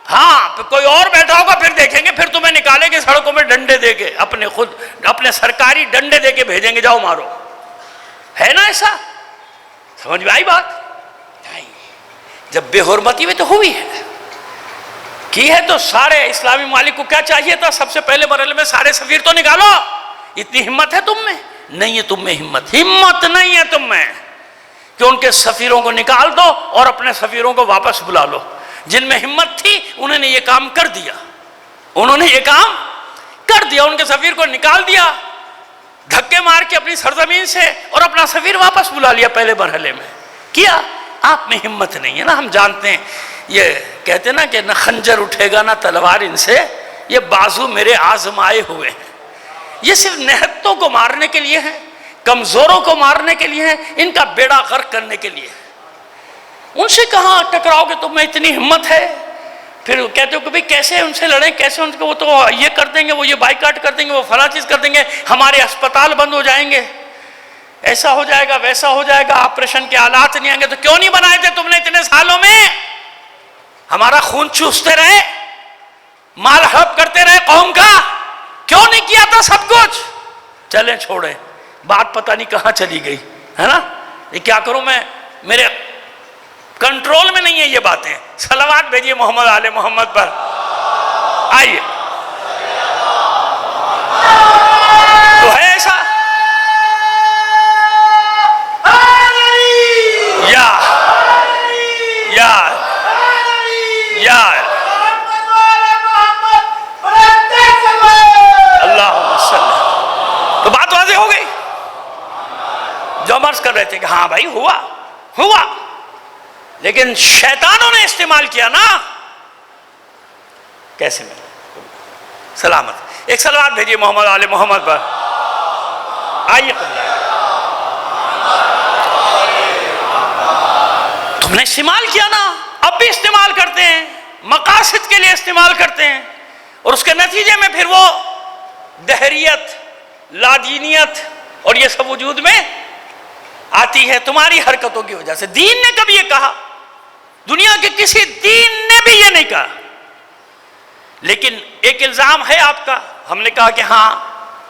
ہاں پھر کوئی اور بیٹھا ہوگا پھر دیکھیں گے، پھر تمہیں نکالیں گے سڑکوں میں ڈنڈے دے کے، اپنے سرکاری ڈنڈے دے کے بھیجیں گے، جاؤ مارو، ہے نا ایسا؟ سمجھ میں آئی بات؟ نہیں، جب بے حرمتی میں تو ہوئی ہے، کی ہے تو سارے اسلامی ممالک کو کیا چاہیے تھا؟ سب سے پہلے مرحلے میں سارے سفیر تو نکالو، اتنی ہمت ہے تم میں؟ نہیں ہے تم میں ہمت نہیں ہے تم میں کہ ان کے سفیروں کو نکال دو اور اپنے سفیروں کو واپس بلا لو۔ جن میں ہمت تھی انہوں نے یہ کام کر دیا، ان کے سفیر کو نکال دیا دھکے مار کے اپنی سرزمین سے، اور اپنا سفیر واپس بلا لیا پہلے مرحلے میں کیا۔ آپ میں ہمت نہیں ہے نا، ہم جانتے ہیں، یہ کہتے ہیں نا کہ نہ خنجر اٹھے گا نہ تلوار ان سے، یہ بازو میرے آزمائے ہوئے ہیں، یہ صرف نہتوں کو مارنے کے لیے ہیں، کمزوروں کو مارنے کے لیے ہیں، ان کا بیڑا غرق کرنے کے لیے۔ ان سے کہاں ٹکراؤ گے تم میں اتنی ہمت ہے؟ پھر کہتے ہو کہ بھئی کیسے ان سے لڑیں، کیسے ان کو، وہ تو یہ کر دیں گے، وہ یہ بائیکاٹ کر دیں گے، وہ فلاں چیز کر دیں گے، ہمارے اسپتال بند ہو جائیں گے، ایسا ہو جائے گا، ویسا ہو جائے گا، آپریشن کے آلات نہیں آئیں گے۔ تو کیوں نہیں بنائے تھے تم نے اتنے سالوں میں؟ ہمارا خون چوستے رہے، مال ہڑپ کرتے رہے قوم کا، کیوں نہیں کیا تھا سب کچھ؟ چلیں چھوڑیں، بات پتہ نہیں کہاں چلی گئی ہے نا۔ یہ کیا کروں میں، میرے کنٹرول میں نہیں ہے یہ باتیں۔ صلوات بھیجیے محمد آل محمد پر، آئیے۔ تو ہے ایسا، یا اللہم صلی، تو بات واضح ہو گئی۔ جو مرض کر رہے تھے کہ ہاں بھائی ہوا، لیکن شیطانوں نے استعمال کیا نا، کیسے میں سلامت۔ ایک صلوات بھیجیے محمد آل محمد پر، آئیے۔ تم نے استعمال کیا نا، اب بھی استعمال کرتے ہیں، مقاصد کے لیے استعمال کرتے ہیں، اور اس کے نتیجے میں پھر وہ دہریت، لادینیت اور یہ سب وجود میں آتی ہے تمہاری حرکتوں کی وجہ سے۔ دین نے کبھی یہ کہا، دنیا کے کسی دین نے بھی یہ نہیں کہا، لیکن ایک الزام ہے آپ کا۔ ہم نے کہا کہ ہاں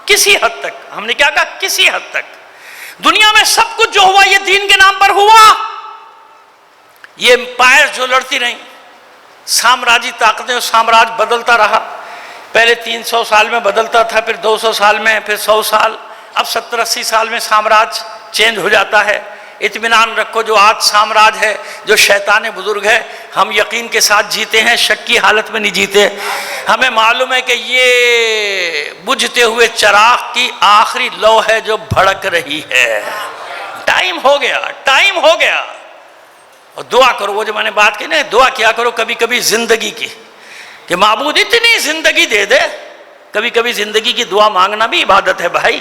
کسی حد تک، ہم نے کیا کہا، کسی حد تک دنیا میں سب کچھ جو ہوا یہ دین کے نام پر ہوا۔ یہ امپائر جو لڑتی رہیں، سامراجی طاقتیں، سامراج بدلتا رہا، پہلے 300 سال میں بدلتا تھا، پھر 200 سال میں، پھر 100 سال، اب 70-80 سال میں سامراج چینج ہو جاتا ہے. اطمینان رکھو جو آج سامراج ہے، جو شیطان بزرگ ہے، ہم یقین کے ساتھ جیتے ہیں، شک کی حالت میں نہیں جیتے. ہمیں معلوم ہے کہ یہ بجھتے ہوئے چراغ کی آخری لو ہے جو بھڑک رہی ہے. ٹائم ہو گیا، ٹائم ہو گیا. اور دعا کرو، وہ جو میں نے بات کی نا، دعا کیا کرو کبھی کبھی زندگی کی، کہ معبود اتنی زندگی دے دے. کبھی کبھی زندگی کی دعا مانگنا بھی عبادت ہے بھائی.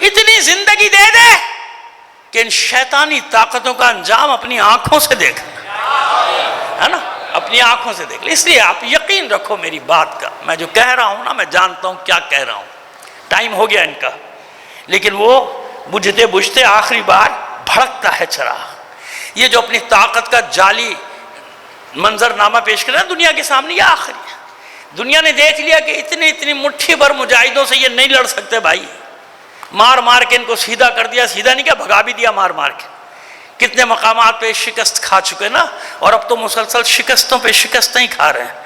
اتنی زندگی دے دے کہ ان شیطانی طاقتوں کا انجام اپنی آنکھوں سے دیکھ، ہے نا، اپنی آنکھوں سے دیکھ لیں. اس لیے آپ یقین رکھو میری بات کا، میں جو کہہ رہا ہوں نا، میں جانتا ہوں کیا کہہ رہا ہوں. ٹائم ہو گیا ان کا، لیکن وہ بجھتے بجھتے آخری بار بھڑکتا ہے چراغ. یہ جو اپنی طاقت کا جعلی منظر نامہ پیش کر رہا ہے دنیا کے سامنے، یہ آخری ہے. دنیا نے دیکھ لیا کہ اتنی مٹھی بھر مجاہدوں سے یہ نہیں لڑ سکتے بھائی. مار مار کے ان کو سیدھا کر دیا، سیدھا نہیں کیا، بھگا بھی دیا مار مار کے. کتنے مقامات پہ شکست کھا چکے نا، اور اب تو مسلسل شکستوں پہ شکستیں ہی کھا رہے ہیں.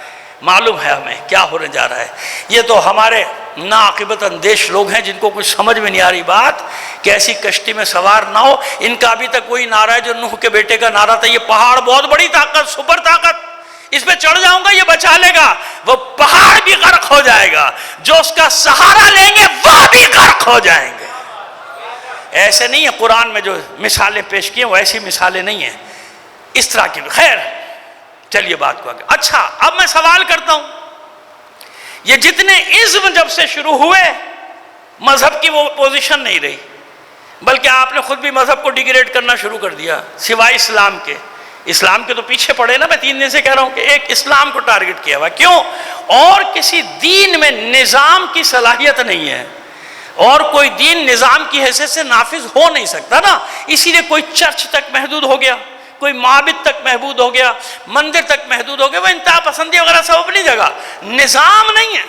معلوم ہے ہمیں کیا ہونے جا رہا ہے. یہ تو ہمارے ناعاقبت اندیش لوگ ہیں جن کو کچھ سمجھ میں نہیں آ رہی بات کہ ایسی کشتی میں سوار نہ ہو. ان کا ابھی تک وہی نعرہ ہے جو نوح کے بیٹے کا نعرہ تھا، یہ پہاڑ بہت بڑی طاقت، سپر طاقت، اس پہ چڑھ جاؤں گا یہ بچا لے گا. وہ پہاڑ بھی غرق ہو جائے گا، جو اس کا سہارا لیں گے وہ بھی غرق ہو جائیں گے. ایسے نہیں ہے قرآن میں جو مثالیں پیش کی ہیں وہ ایسی مثالیں نہیں ہیں اس طرح کی. خیر چلیے بات کو آگے. اچھا اب میں سوال کرتا ہوں، یہ جتنے ازم جب سے شروع ہوئے مذہب کی وہ پوزیشن نہیں رہی، بلکہ آپ نے خود بھی مذہب کو ڈیگریڈ کرنا شروع کر دیا سوائے اسلام کے. اسلام کے تو پیچھے پڑے نا. میں 3 دن سے کہہ رہا ہوں کہ ایک اسلام کو ٹارگٹ کیا ہوا. کیوں؟ اور کسی دین میں نظام کی صلاحیت نہیں ہے، اور کوئی دین نظام کی حیثیت سے نافذ ہو نہیں سکتا نا. اسی لیے کوئی چرچ تک محدود ہو گیا، کوئی معبد تک محدود ہو گیا، مندر تک محدود ہو گیا. وہ انتہا پسندی وغیرہ سب اپنی جگہ، نظام نہیں ہے.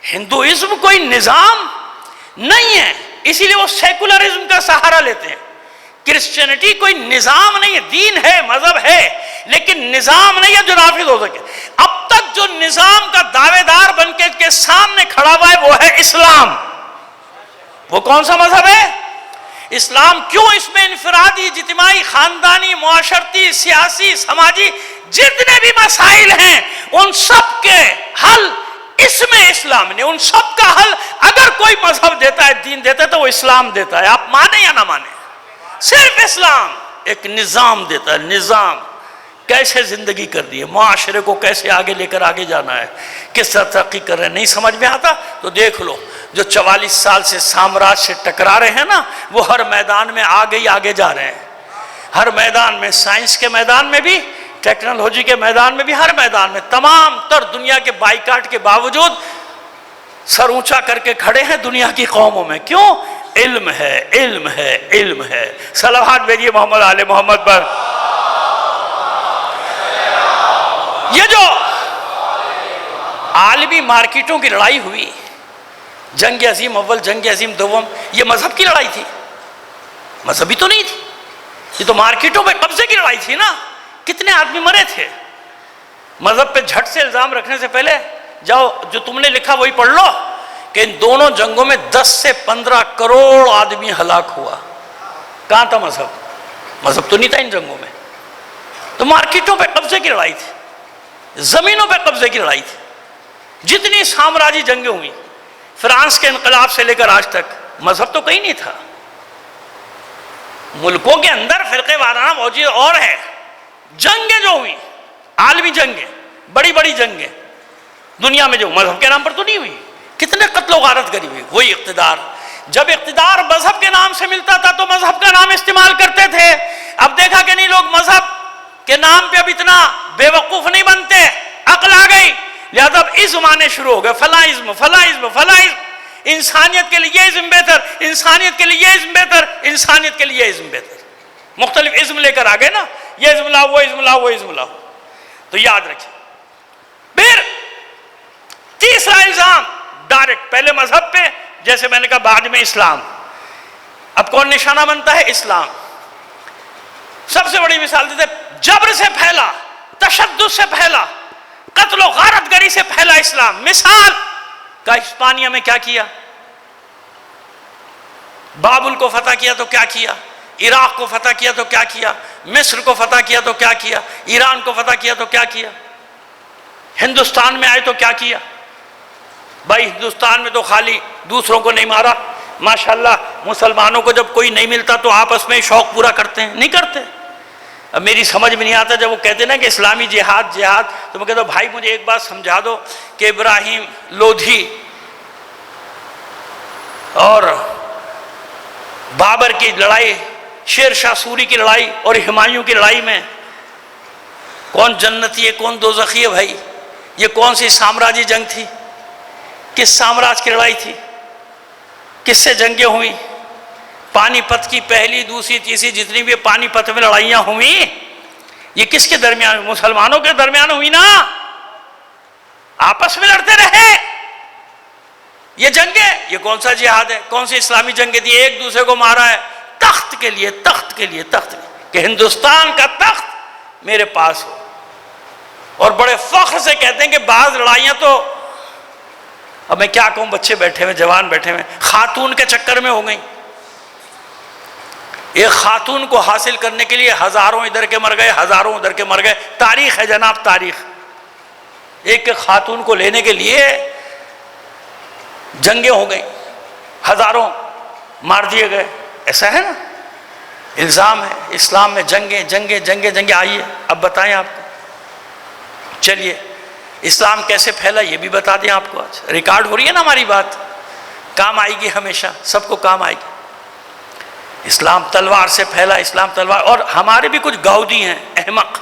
ہندوازم کوئی نظام نہیں ہے، اسی لیے وہ سیکولرزم کا سہارا لیتے ہیں. کرسچینٹی کوئی نظام نہیں ہے، دین ہے، مذہب ہے، لیکن نظام نہیں ہے جو نافذ ہو سکے. اب تک جو نظام کا دعوے دار بن کے سامنے کھڑا ہوا ہے وہ ہے اسلام. وہ کون سا مذہب ہے؟ اسلام. کیوں؟ اس میں انفرادی، اجتماعی، خاندانی، معاشرتی، سیاسی، سماجی جتنے بھی مسائل ہیں ان سب کے حل اس میں اسلام نے. ان سب کا حل اگر کوئی مذہب دیتا ہے، دین دیتا ہے، تو وہ اسلام دیتا ہے. آپ مانیں یا نہ مانیں، صرف اسلام ایک نظام دیتا ہے. نظام کیسے زندگی کر دی ہے، معاشرے کو کیسے آگے لے کر آگے جانا ہے، کس طرح ترقی کر رہے ہیں. نہیں سمجھ میں آتا تو دیکھ لو جو 44 سال سے سامراج سے ٹکرا رہے ہیں نا، وہ ہر میدان میں آگے جا رہے ہیں. ہر میدان میں، سائنس کے میدان میں بھی، ٹیکنالوجی کے میدان میں بھی، ہر میدان میں. تمام تر دنیا کے بائیکاٹ کے باوجود سر اونچا کر کے کھڑے ہیں دنیا کی قوموں میں. کیوں؟ علم ہے، علم ہے، علم ہے. صلوات بھیجیے محمد آل محمد پر. یہ جو عالمی مارکیٹوں کی لڑائی ہوئی، جنگ عظیم اول، جنگ عظیم دوم، یہ مذہب کی لڑائی تھی؟ مذہبی تو نہیں تھی، یہ تو مارکیٹوں پہ قبضے کی لڑائی تھی نا. کتنے آدمی مرے تھے. مذہب پہ جھٹ سے الزام رکھنے سے پہلے جاؤ جو تم نے لکھا وہی پڑھ لو کہ ان دونوں جنگوں میں 10 سے 15 کروڑ آدمی ہلاک ہوا. کہاں تھا مذہب؟ مذہب تو نہیں تھا ان جنگوں میں. تو مارکیٹوں پہ قبضے کی لڑائی تھی، زمینوں پہ قبضے کی لڑائی تھی. جتنی سامراجی جنگیں ہوئی فرانس کے انقلاب سے لے کر آج تک، مذہب تو کہیں نہیں تھا. ملکوں کے اندر فرقے وارانہ موجود اور ہے. جنگیں جو ہوئی، عالمی جنگیں، بڑی بڑی جنگیں دنیا میں جو مذہب کے نام پر تو نہیں ہوئی. کتنے قتل و غارت کری ہوئی. وہی اقتدار، جب اقتدار مذہب کے نام سے ملتا تھا تو مذہب کا نام استعمال کرتے تھے. اب دیکھا کہ نہیں، لوگ مذہب کے نام پہ اب اتنا بے وقوف نہیں بنتے، عقل آ گئی، لہذا اب ازم آنے شروع ہو گئے. فلاں ازم، فلاں ازم، فلاں ازم. انسانیت کے لیے یہ ازم بہتر، انسانیت کے لیے یہ ازم بہتر، انسانیت کے لیے یہ ازم بہتر. مختلف ازم لے کر آ گئے نا، یہ ازم لاؤ، وہ ازم لاؤ، وہ ازم لاؤ. تو یاد رکھیں. پھر تیسرا الزام ڈائریکٹ، پہلے مذہب پہ، جیسے میں نے کہا، بعد میں اسلام. اب کون نشانہ بنتا ہے؟ اسلام. سب سے بڑی مثال دیتے، جبر سے پھیلا، تشدد سے پھیلا، قتل و غارت گری سے پھیلا اسلام. مثال کا اسپانیہ میں کیا کیا؟ بابل کو فتح کیا تو کیا کیا، عراق کو فتح کیا تو کیا کیا، مصر کو فتح کیا تو کیا کیا، ایران کو فتح کیا تو کیا کیا، ہندوستان میں آئے تو کیا کیا؟ بھائی ہندوستان میں تو خالی دوسروں کو نہیں مارا، ماشاءاللہ مسلمانوں کو جب کوئی نہیں ملتا تو آپس میں شوق پورا کرتے ہیں، نہیں کرتے۔ اب میری سمجھ میں نہیں آتا جب وہ کہتے ہیں نا کہ اسلامی جہاد جہاد، تو میں کہتا ہوں بھائی مجھے ایک بات سمجھا دو کہ ابراہیم لودھی اور بابر کی لڑائی، شیر شاہ سوری کی لڑائی اور ہمایوں کی لڑائی میں کون جنتی ہے کون دوزخی ہے؟ بھائی یہ کون سی سامراجی جنگ تھی؟ کس سامراج کی لڑائی تھی؟ کس سے جنگیں ہوئی؟ پانی پت کی پہلی دوسری تیسری جتنی بھی پانی پت میں لڑائیاں ہوئی یہ کس کے درمیان؟ مسلمانوں کے درمیان ہوئی نا، آپس میں لڑتے رہے۔ یہ جنگیں، یہ کون سا جہاد ہے؟ کون سی اسلامی جنگیں تھی؟ ایک دوسرے کو مارا ہے تخت کے لیے، تخت کے لیے، تخت کہ ہندوستان کا تخت میرے پاس ہو۔ اور بڑے فخر سے کہتے ہیں کہ بعض لڑائیاں تو، اب میں کیا کہوں، بچے بیٹھے ہوئے جوان بیٹھے ہوئے، خاتون کے چکر میں ہو گئیں۔ ایک خاتون کو حاصل کرنے کے لیے ہزاروں ادھر کے مر گئے، ہزاروں ادھر کے مر گئے، تاریخ ہے جناب، تاریخ۔ ایک خاتون کو لینے کے لیے جنگیں ہو گئی، ہزاروں مار دیے گئے، ایسا ہے نا، الزام ہے اسلام میں جنگیں جنگیں جنگیں جنگیں۔ آئیے اب بتائیں آپ کو، چلیے اسلام کیسے پھیلا یہ بھی بتا دیں آپ کو۔ آج ریکارڈ ہو رہی ہے نا ہماری بات، کام آئے گی ہمیشہ، سب کو کام آئے گی۔ اسلام تلوار سے پھیلا، اسلام تلوار، اور ہمارے بھی کچھ گاؤدی ہیں احمق،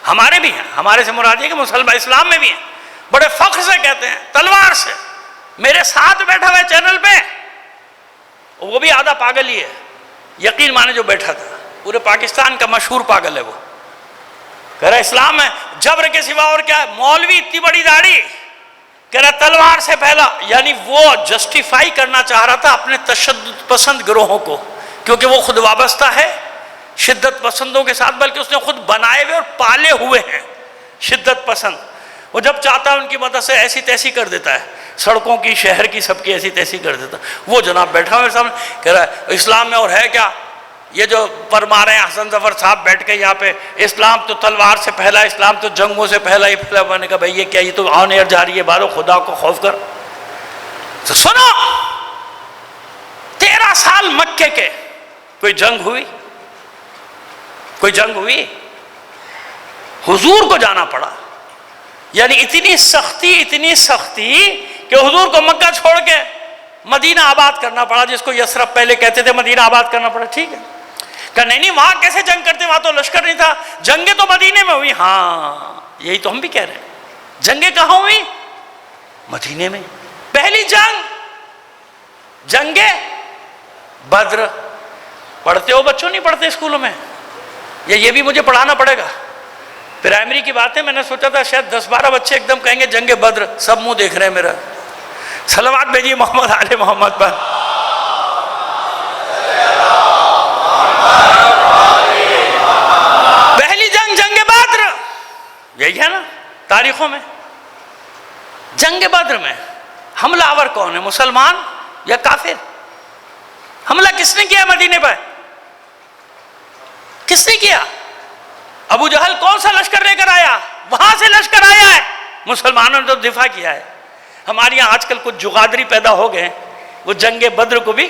ہمارے بھی ہیں، ہمارے سے مراد ہے کہ مسلمان اسلام میں بھی ہیں، بڑے فخر سے کہتے ہیں تلوار سے۔ میرے ساتھ بیٹھا ہوا ہے چینل پہ، وہ بھی آدھا پاگل ہی ہے، یقین مانے جو بیٹھا تھا، پورے پاکستان کا مشہور پاگل ہے وہ، کہہ رہا اسلام میں جبر کے سوا اور کیا ہے، مولوی اتنی بڑی داڑھی، کہہ رہا تلوار سے پھیلا، یعنی وہ جسٹیفائی کرنا چاہ رہا تھا اپنے تشدد پسند گروہوں کو، کیونکہ وہ خود وابستہ ہے شدت پسندوں کے ساتھ، بلکہ اس نے خود بنائے ہوئے اور پالے ہوئے ہیں شدت پسند۔ وہ جب چاہتا ہے ان کی مدد سے ایسی تیسی کر دیتا ہے، سڑکوں کی شہر کی سب کی ایسی تیسی کر دیتا ہے۔ وہ جناب بیٹھا ہوا میرے سامنے کہہ رہا ہے اسلام میں اور ہے کیا؟ یہ جو فرما رہے ہیں حسن ظفر صاحب بیٹھ کے یہاں پہ، اسلام تو تلوار سے پھیلا، اسلام تو جنگوں سے پھیلا ہی پھیلا۔ میں نے کہا بھائی یہ کیا، یہ تو آن ایئر جا رہی ہے، بارو خدا کو خوف کر۔ تو سنو، 13 سال مکے کے، کوئی جنگ ہوئی؟ کوئی جنگ ہوئی؟ حضور کو جانا پڑا، یعنی اتنی سختی کہ حضور کو مکہ چھوڑ کے مدینہ آباد کرنا پڑا، جس کو یثرب پہلے کہتے تھے، مدینہ آباد کرنا پڑا۔ ٹھیک ہے، کہ نہیں وہاں کیسے جنگ کرتے، وہاں تو لشکر نہیں تھا، جنگیں تو مدینے میں ہوئی۔ ہاں یہی تو ہم بھی کہہ رہے ہیں، جنگیں کہاں ہوئی؟ مدینے میں۔ پہلی جنگ بدر، پڑھتے ہو بچوں؟ نہیں پڑھتے اسکولوں میں؟ یہ بھی مجھے پڑھانا پڑے گا، پرائمری کی بات ہے۔ میں نے سوچا تھا شاید 10-12 بچے ایک دم کہیں گے جنگ بدر، سب منہ دیکھ رہے ہیں میرا۔ صلوات بھیجیے محمد آل محمد پر۔ پہلی جنگ بدر، یہی ہے نا تاریخوں میں۔ جنگ بدر میں حملہ آور کون ہے، مسلمان یا کافر؟ حملہ کس نے کیا مدینے پر؟ کس نے کیا؟ ابو جہل کون سا لشکر لے کر آیا؟ وہاں سے لشکر آیا ہے، مسلمانوں نے تو دفاع کیا ہے۔ ہمارے یہاں آج کل کچھ جغادری پیدا ہو گئے، وہ جنگ بدر کو بھی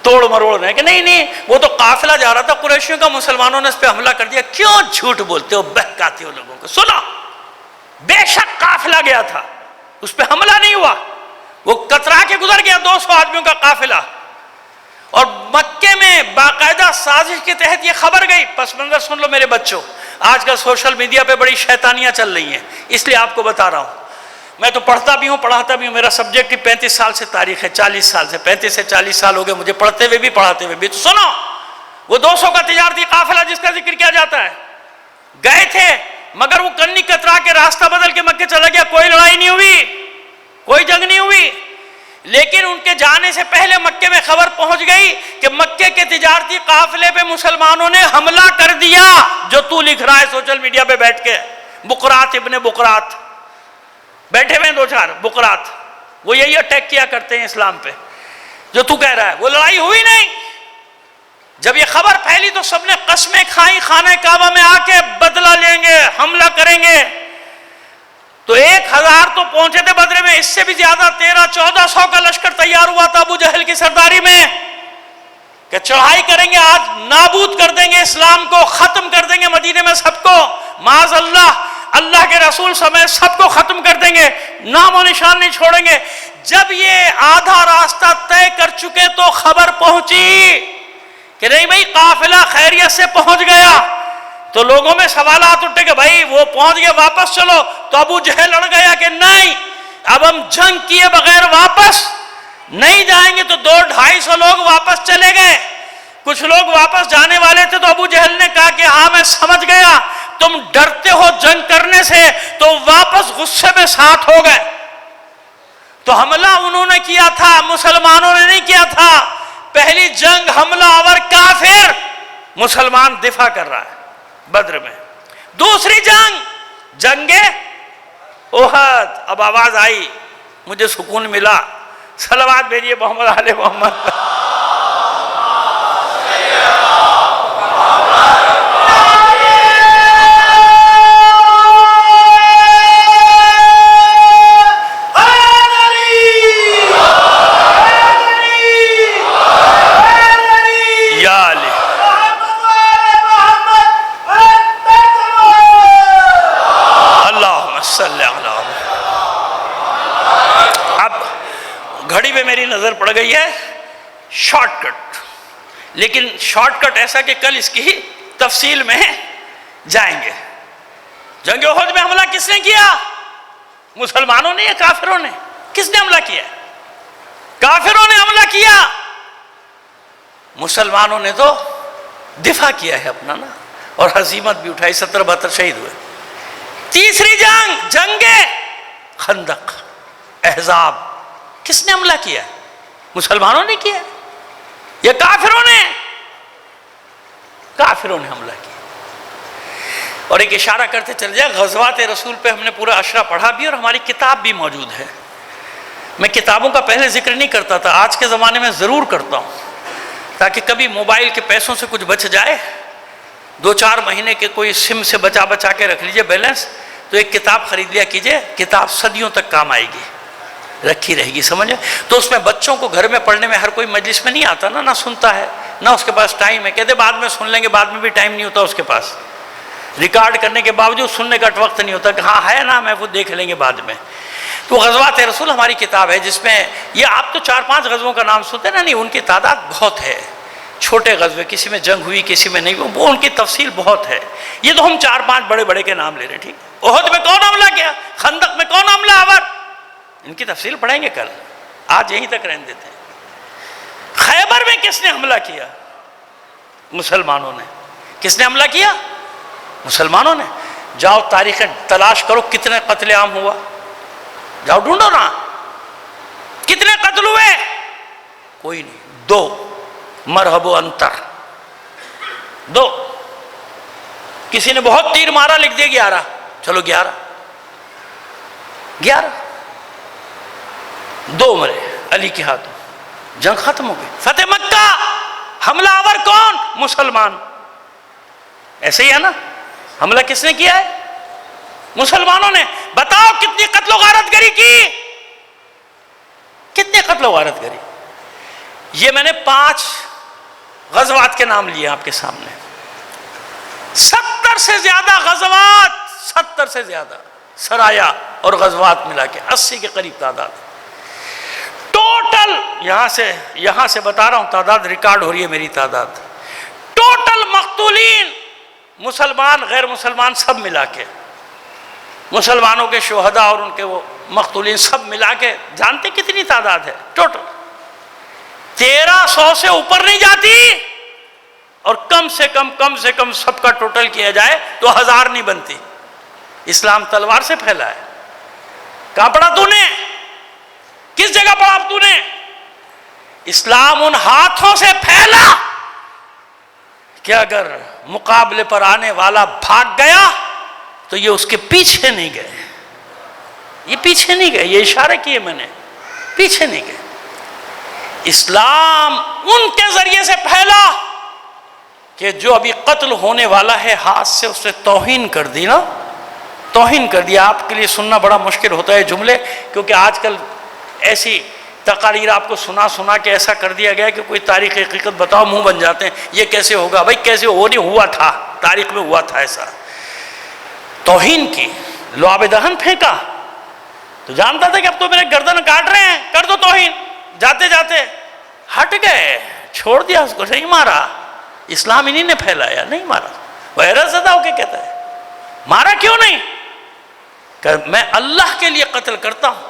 توڑ مروڑ رہے ہیں کہ نہیں وہ تو قافلہ جا رہا تھا قریشیوں کا، مسلمانوں نے اس پہ حملہ کر دیا۔ کیوں جھوٹ بولتے ہو، بہکاتے ہو لوگوں کو؟ سنو، بے شک قافلہ گیا تھا، اس پہ حملہ نہیں ہوا، وہ کترا کے گزر گیا 200 آدمیوں کا قافلہ، اور مکے میں باقاعدہ سازش کے تحت یہ خبر گئی۔ پس منظر سن لو میرے بچوں، آج کل سوشل میڈیا پہ بڑی شیطانیاں چل رہی ہیں، اس لیے آپ کو بتا رہا ہوں۔ میں تو پڑھتا بھی ہوں پڑھاتا بھی ہوں، میرا سبجیکٹ 35 سال سے تاریخ ہے، 40 سال سے، 35 سے 40 سال ہو گئے مجھے پڑھتے ہوئے بھی پڑھاتے ہوئے بھی۔ تو سنو، وہ 200 کا تجارتی قافلہ جس کا ذکر کیا جاتا ہے، گئے تھے، مگر وہ کنی کترا کے راستہ بدل کے مکے چلا گیا، کوئی لڑائی نہیں ہوئی، کوئی جنگ نہیں ہوئی۔ لیکن ان کے جانے سے پہلے مکے میں خبر پہنچ گئی کہ مکے کے تجارتی قافلے پہ مسلمانوں نے حملہ کر دیا، جو تو لکھ رہا ہے سوشل میڈیا پہ بیٹھ کے، بقرات ابن بقرات بیٹھے ہوئے ہیں 2-4 بقرات، وہ یہی اٹیک کیا کرتے ہیں اسلام پہ۔ جو تو کہہ رہا ہے. وہ لڑائی ہوئی نہیں. جب یہ خبر پھیلی تو سب نے قسمیں کھائیں خانہ کعبہ میں آ کے بدلہ لیں گے, حملہ کریں گے. تو 1000 تو پہنچے تھے بدر میں, اس سے بھی زیادہ 1300-1400 کا لشکر تیار ہوا تھا ابو جہل کی سرداری میں کہ چڑھائی کریں گے, آج نابود کر دیں گے اسلام کو, ختم کر دیں گے مدینے میں سب کو, معاذ اللہ اللہ کے رسول سمیت سب کو ختم کر دیں گے, نام و نشان نہیں چھوڑیں گے. جب یہ آدھا راستہ طے کر چکے تو خبر پہنچی کہ نہیں بھائی قافلہ خیریت سے پہنچ گیا. تو لوگوں میں سوالات اٹھے کہ بھائی وہ پہنچ گئے واپس چلو. تو ابو جہل لڑ گیا کہ نہیں, اب ہم جنگ کیے بغیر واپس نہیں جائیں گے. تو 200-250 لوگ واپس چلے گئے. کچھ لوگ واپس جانے والے تھے تو ابو جہل نے کہا کہ ہاں میں سمجھ گیا تم ڈرتے ہو جنگ کرنے سے, تو واپس غصے میں ساتھ ہو گئے. تو حملہ انہوں نے کیا تھا, مسلمانوں نے نہیں کیا تھا. پہلی جنگ حملہ آور کافر, مسلمان دفاع کر رہا ہے بدر میں. دوسری جنگ احد. اب آواز آئی, مجھے سکون ملا. صلوات بھیجیے محمد علی محمد. گھڑی پہ میری نظر پڑ گئی ہے شارٹ کٹ, لیکن شارٹ کٹ ایسا کہ کل اس کی تفصیل میں جائیں گے. جنگ احد میں حملہ کس نے کیا؟ مسلمانوں نے یا کافروں نے؟ کس نے حملہ کیا؟ کافروں نے حملہ کیا. مسلمانوں نے تو دفاع کیا ہے اپنا نا, اور ہزیمت بھی اٹھائی, 70-72 شہید ہوئے. تیسری جنگ خندق, احزاب, کس نے حملہ کیا؟ مسلمانوں نے کیا یا کافروں نے؟ کافروں نے حملہ کیا. اور ایک اشارہ کرتے چل جائے, غزوات رسول پہ ہم نے پورا اشرا پڑھا بھی اور ہماری کتاب بھی موجود ہے. میں کتابوں کا پہلے ذکر نہیں کرتا تھا, آج کے زمانے میں ضرور کرتا ہوں تاکہ کبھی موبائل کے پیسوں سے کچھ بچ جائے. 2-4 مہینے کے کوئی سم سے بچا کے رکھ لیجئے بیلنس, تو ایک کتاب خرید لیا کیجئے, کتاب صدیوں تک کام آئے گی, رکھی رہے گی, سمجھے. تو اس میں بچوں کو گھر میں پڑھنے میں ہر کوئی مجلس میں نہیں آتا نا, نہ سنتا ہے, نہ اس کے پاس ٹائم ہے. کہتے بعد میں سن لیں گے, بعد میں بھی ٹائم نہیں ہوتا اس کے پاس. ریکارڈ کرنے کے باوجود سننے کا وقت نہیں ہوتا کہ ہاں ہے نا, میں وہ دیکھ لیں گے بعد میں. تو غزوات رسول ہماری کتاب ہے جس میں یہ آپ تو 4-5 غزووں کا نام سنتے نا, نہیں, ان کی تعداد بہت ہے. چھوٹے غزوے, کسی میں جنگ ہوئی کسی میں نہیں, وہ ان کی تفصیل بہت ہے. یہ تو ہم 4-5 بڑے کے نام لے رہے ہیں, ٹھیک. احد میں کون حملہ کیا؟ خندق میں کون حملہ آور؟ ان کی تفصیل پڑھیں گے کل, آج یہیں تک رہنے دیتے ہیں. خیبر میں کس نے حملہ کیا؟ مسلمانوں نے. کس نے حملہ کیا؟ مسلمانوں نے. جاؤ تاریخ تلاش کرو, کتنے قتل عام ہوا, جاؤ ڈھونڈو نا, کتنے قتل ہوئے؟ کوئی نہیں. 2 مرحب و انتر, 2. کسی نے بہت تیر مارا, لکھ دیا 11, چلو 11. 2 مرے علی کے ہاتھوں, جنگ ختم ہو گئی. فتح مکہ, حملہ آور کون؟ مسلمان. ایسے ہی ہے نا, حملہ کس نے کیا ہے؟ مسلمانوں نے. بتاؤ کتنی قتل و غارت گری کی, کتنے قتل و غارت گری. یہ میں نے 5 غزوات کے نام لیے آپ کے سامنے. 70 سے زیادہ غزوات, 70 سے زیادہ سرایا اور غزوات ملا کے 80 کے قریب تعداد. ٹوٹل یہاں سے بتا رہا ہوں, تعداد ریکارڈ ہو رہی ہے میری تعداد. ٹوٹل مقتولین, مسلمان غیر مسلمان سب ملا کے, مسلمانوں کے شہداء اور ان کے وہ مقتولین سب ملا کے, جانتے کتنی تعداد ہے ٹوٹل؟ 1300 سے اوپر نہیں جاتی, اور کم سے کم سب کا ٹوٹل کیا جائے تو 1000 نہیں بنتی. اسلام تلوار سے پھیلا ہے. کہاں پڑھا تو نے؟ کس جگہ پڑھا تو نے؟ اسلام ان ہاتھوں سے پھیلا کہ اگر مقابلے پر آنے والا بھاگ گیا تو یہ اس کے پیچھے نہیں گئے. یہ پیچھے نہیں گئے, یہ اشارہ کیے میں نے, پیچھے نہیں گئے. اسلام ان کے ذریعے سے پھیلا کہ جو ابھی قتل ہونے والا ہے ہاتھ سے اس نے توہین کر دی نا، توہین کر دیا. آپ کے لیے سننا بڑا مشکل ہوتا ہے جملے، کیونکہ آج کل ایسی تقاریر آپ کو سنا کے ایسا کر دیا گیا کہ کوئی تاریخ حقیقت بتاؤ منہ بن جاتے ہیں. یہ کیسے ہوگا بھائی؟ کیسے ہو نہیں ہوا تھا، تاریخ میں ہوا تھا ایسا. توہین کی، لعاب دہن پھینکا تو جانتا تھا کہ اب تو میرے گردن کاٹ رہے ہیں، کر دو توہین. جاتے جاتے ہٹ گئے، چھوڑ دیا اس کو، نہیں مارا. اسلام انہی نے پھیلایا، نہیں مارا. وہ حیرت زدہ ہو کے کہتا ہے مارا کیوں نہیں؟ کہ میں اللہ کے لیے قتل کرتا ہوں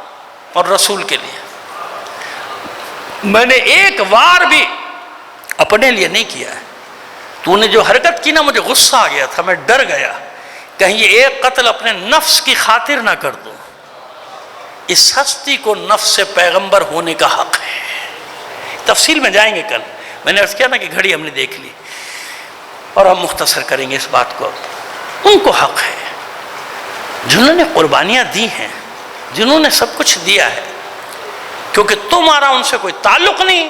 اور رسول کے لیے. میں نے ایک وار بھی اپنے لیے نہیں کیا ہے. تو نے جو حرکت کی نا مجھے غصہ آ گیا تھا، میں ڈر گیا کہیں یہ ایک قتل اپنے نفس کی خاطر نہ کر دوں. اس ہستی کو نفس پیغمبر ہونے کا حق ہے. تفصیل میں جائیں گے کل. میں نے عرض کیا نا کہ گھڑی ہم نے دیکھ لی اور ہم مختصر کریں گے اس بات کو. ان کو حق ہے جنہوں نے قربانیاں دی ہیں، جنہوں نے سب کچھ دیا ہے، کیونکہ تمہارا ان سے کوئی تعلق نہیں.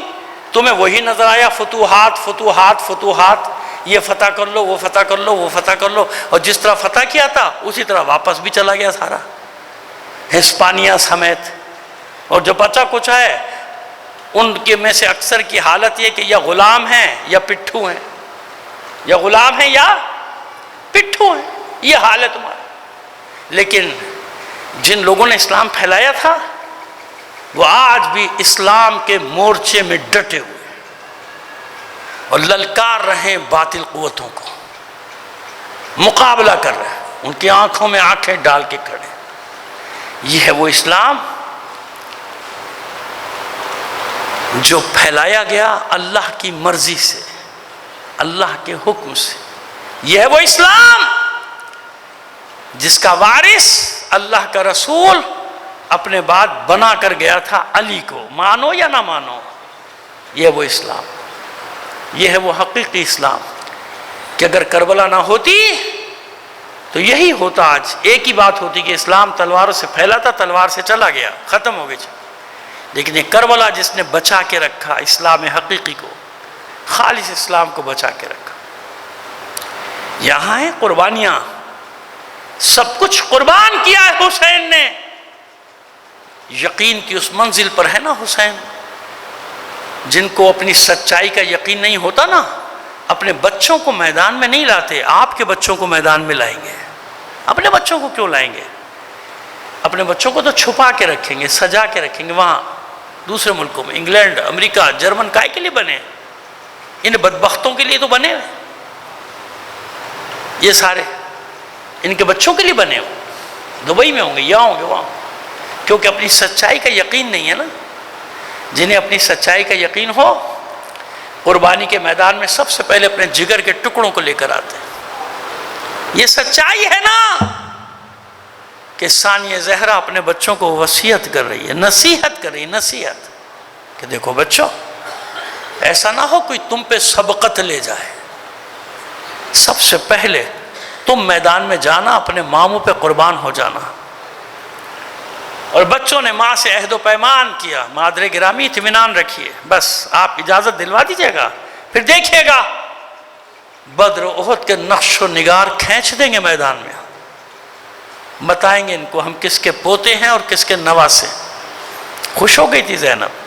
تمہیں وہی نظر آیا فتوحات فتوحات فتوحات، یہ فتح کر لو، وہ فتح کر لو، وہ فتح کر لو، اور جس طرح فتح کیا تھا اسی طرح واپس بھی چلا گیا سارا، ہسپانیہ سمیت. اور جو بچا کچھ ہے ان کے میں سے اکثر کی حالت یہ کہ یا غلام ہیں یا پٹھو ہیں، یا غلام ہیں یا پٹھو ہیں. یہ حال ہے تمہارا. لیکن جن لوگوں نے اسلام پھیلایا تھا وہ آج بھی اسلام کے مورچے میں ڈٹے ہوئے اور للکار رہے باطل قوتوں کو، مقابلہ کر رہے ہیں، ان کی آنکھوں میں آنکھیں ڈال کے کھڑے. یہ ہے وہ اسلام جو پھیلایا گیا اللہ کی مرضی سے، اللہ کے حکم سے. یہ ہے وہ اسلام جس کا وارث اللہ کا رسول اپنے بعد بنا کر گیا تھا علی کو، مانو یا نہ مانو. یہ ہے وہ اسلام، یہ ہے وہ حقیقی اسلام کہ اگر کربلا نہ ہوتی تو یہی ہوتا. آج ایک ہی بات ہوتی کہ اسلام تلواروں سے پھیلا تھا، تلوار سے چلا گیا، ختم ہو گئی. لیکن یہ کربلا جس نے بچا کے رکھا اسلام حقیقی کو، خالص اسلام کو بچا کے رکھا. یہاں ہیں قربانیاں، سب کچھ قربان کیا ہے حسین نے. یقین کی اس منزل پر ہے نا حسین. جن کو اپنی سچائی کا یقین نہیں ہوتا نا، اپنے بچوں کو میدان میں نہیں لاتے. آپ کے بچوں کو میدان میں لائیں گے، اپنے بچوں کو کیوں لائیں گے؟ اپنے بچوں کو تو چھپا کے رکھیں گے، سجا کے رکھیں گے. وہاں دوسرے ملکوں میں انگلینڈ، امریکہ، جرمن کائے کے لیے بنے؟ ان بدبختوں کے لیے تو بنے ہوئے. یہ سارے ان کے بچوں کے لیے بنے ہو. دبئی میں ہوں گے، یہاں ہوں گے، وہاں، کیونکہ اپنی سچائی کا یقین نہیں ہے نا. جنہیں اپنی سچائی کا یقین ہو قربانی کے میدان میں سب سے پہلے اپنے جگر کے ٹکڑوں کو لے کر آتے ہیں. یہ سچائی ہے نا کہ ثانیہ زہرا اپنے بچوں کو وصیت کر رہی ہے، نصیحت کر رہی ہے، نصیحت کہ دیکھو بچوں، ایسا نہ ہو کوئی تم پہ سبقت لے جائے. سب سے پہلے تم میدان میں جانا، اپنے ماموں پہ قربان ہو جانا. اور بچوں نے ماں سے عہد و پیمان کیا، مادر گرامی اطمینان رکھیے، بس آپ اجازت دلوا دیجیے گا، پھر دیکھیے گا بدر و احد کے نقش و نگار کھینچ دیں گے میدان میں. بتائیں گے ان کو ہم کس کے پوتے ہیں اور کس کے نواسے. خوش ہو گئی تھی زینب.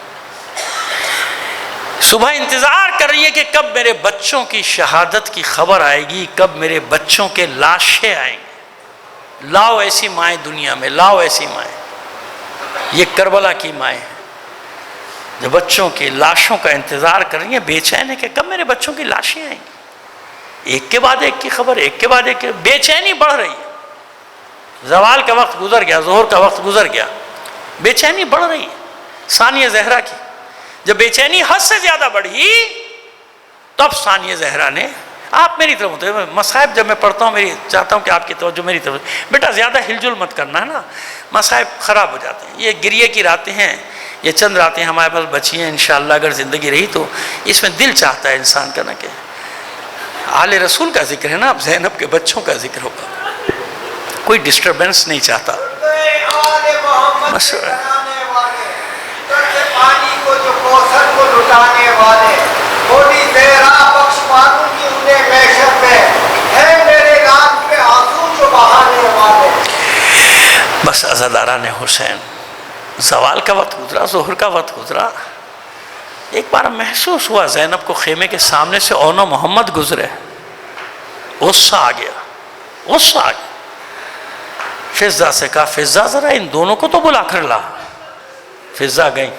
صبح انتظار کر رہی ہے کہ کب میرے بچوں کی شہادت کی خبر آئے گی، کب میرے بچوں کے لاشیں آئیں گے. لاؤ ایسی مائیں دنیا میں، لاؤ ایسی مائیں. یہ کربلا کی مائیں ہیں جو بچوں کی لاشوں کا انتظار کر رہی ہیں، بے چین ہے کہ کب میرے بچوں کی لاشیں آئیں گی. ایک کے بعد ایک کی خبر، ایک کے بعد ایک، بے چینی بڑھ رہی ہے. زوال کا وقت گزر گیا، ظہر کا وقت گزر گیا، بے چینی بڑھ رہی ہے. ثانیہ زہرا کی جب بے چینی حد سے زیادہ بڑھی تب ثانیہ زہرا نے، آپ میری طرف ہوتے ہیں مصائب جب میں پڑھتا ہوں، چاہتا ہوں کہ آپ کی توجہ میری طرف، بیٹا زیادہ ہل جل مت کرنا ہے نا، مصائب خراب ہو جاتے ہیں. یہ گریے کی راتیں ہیں، یہ چند راتیں ہمارے پاس بچی ہیں. انشاءاللہ اگر زندگی رہی تو اس میں دل چاہتا ہے انسان کا نا کہ آل رسول کا ذکر ہے نا، اب زینب کے بچوں کا ذکر ہوگا، کوئی ڈسٹربنس نہیں چاہتا. کوثر کو لٹانے والے، تھوڑی دیر بخش مانوں کی انہیں محشر میں، ہے میرے نام پہ آنسو جو بہانے والے۔ بس عزاداران حسین، زوال کا وقت گزرا، ظہر کا وقت گزرا، ایک بار محسوس ہوا زینب کو خیمے کے سامنے سے اون و محمد گزرے، غصہ آ گیا، غصہ آ گیا۔ فضہ سے کہا فضہ ذرا ان دونوں کو تو بلا کر لا۔ فضہ گئی،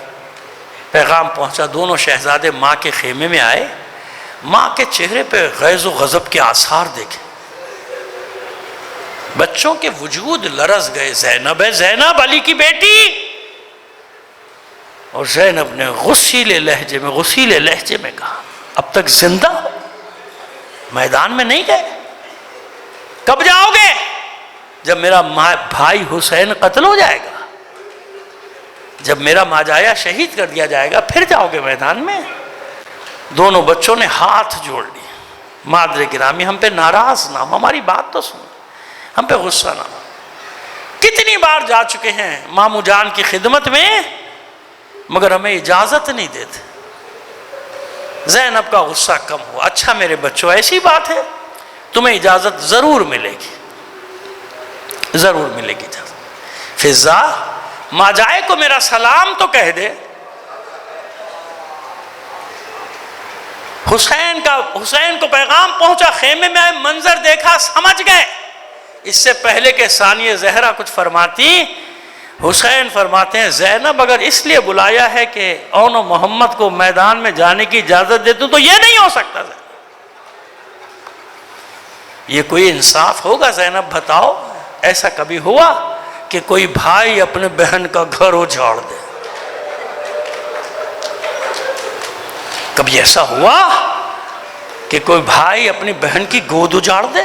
پیغام پہنچا، دونوں شہزادے ماں کے خیمے میں آئے، ماں کے چہرے پہ غیظ و غضب کے آثار دیکھے، بچوں کے وجود لرز گئے۔ زینب ہے، زینب علی کی بیٹی، اور زینب نے غصیلے لہجے میں کہا اب تک زندہ ہو، میدان میں نہیں گئے، کب جاؤ گے؟ جب میرا بھائی حسین قتل ہو جائے گا، جب میرا ماجایا شہید کر دیا جائے گا، پھر جاؤ گے میدان میں؟ دونوں بچوں نے ہاتھ جوڑ لیے، مادر گرامی ہم پہ ناراض نہ ہو، ہماری بات تو سن، ہم پہ غصہ نہ ہو، کتنی بار جا چکے ہیں مامو جان کی خدمت میں مگر ہمیں اجازت نہیں دیتے۔ زینب کا غصہ کم ہوا، اچھا میرے بچوں ایسی بات ہے، تمہیں اجازت ضرور ملے گی، ضرور ملے گی اجازت۔ فضہ ماجائے کو میرا سلام تو کہہ دے۔ حسین کو پیغام پہنچا، خیمے میں آئے، منظر دیکھا، سمجھ گئے۔ اس سے پہلے کہ ثانیہ زہرا کچھ فرماتی، حسین فرماتے ہیں زینب اگر اس لیے بلایا ہے کہ اون و محمد کو میدان میں جانے کی اجازت دے دوں تو یہ نہیں ہو سکتا۔ یہ کوئی انصاف ہوگا زینب؟ بتاؤ، ایسا کبھی ہوا کہ کوئی بھائی اپنے بہن کا گھر اجاڑ دے؟ کبھی ایسا ہوا کہ کوئی بھائی اپنی بہن کی گود اجاڑ دے؟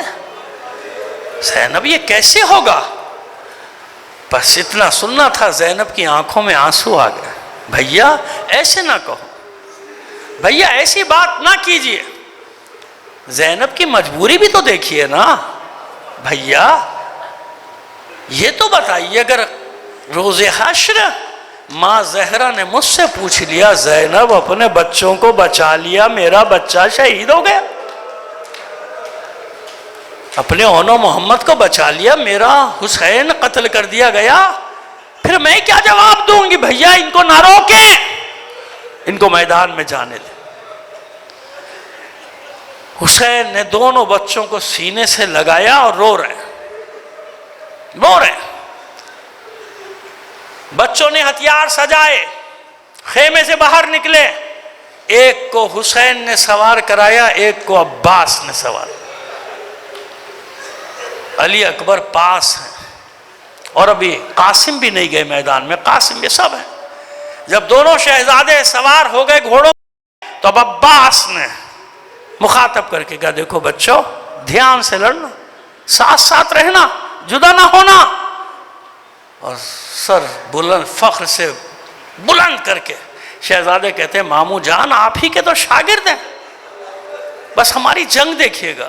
زینب یہ کیسے ہوگا؟ بس اتنا سننا تھا، زینب کی آنکھوں میں آنسو آ گئے۔ بھیا ایسے نہ کہو، بھیا ایسی بات نہ کیجئے، زینب کی مجبوری بھی تو دیکھیے نا۔ بھیا یہ تو بتائیے، اگر روز حشر ماں زہرا نے مجھ سے پوچھ لیا زینب اپنے بچوں کو بچا لیا، میرا بچہ شہید ہو گیا، اپنے اون و محمد کو بچا لیا، میرا حسین قتل کر دیا گیا، پھر میں کیا جواب دوں گی؟ بھیا ان کو نہ روکیں، ان کو میدان میں جانے دیں۔ حسین نے دونوں بچوں کو سینے سے لگایا اور رو رہے ہیں۔ بچوں نے ہتھیار سجائے، خیمے سے باہر نکلے، ایک کو حسین نے سوار کرایا، ایک کو عباس نے سوار۔ علی اکبر پاس ہیں، اور ابھی قاسم بھی نہیں گئے میدان میں، قاسم یہ سب ہیں۔ جب دونوں شہزادے سوار ہو گئے گھوڑوں تو اب عباس نے مخاطب کر کے کہا دیکھو بچوں، دھیان سے لڑنا، ساتھ ساتھ رہنا، جدا نہ ہونا۔ اور سر بلند، فخر سے بلند کر کے شہزادے کہتے ہیں مامو جان آپ ہی کے تو شاگرد ہیں، بس ہماری جنگ دیکھیے گا۔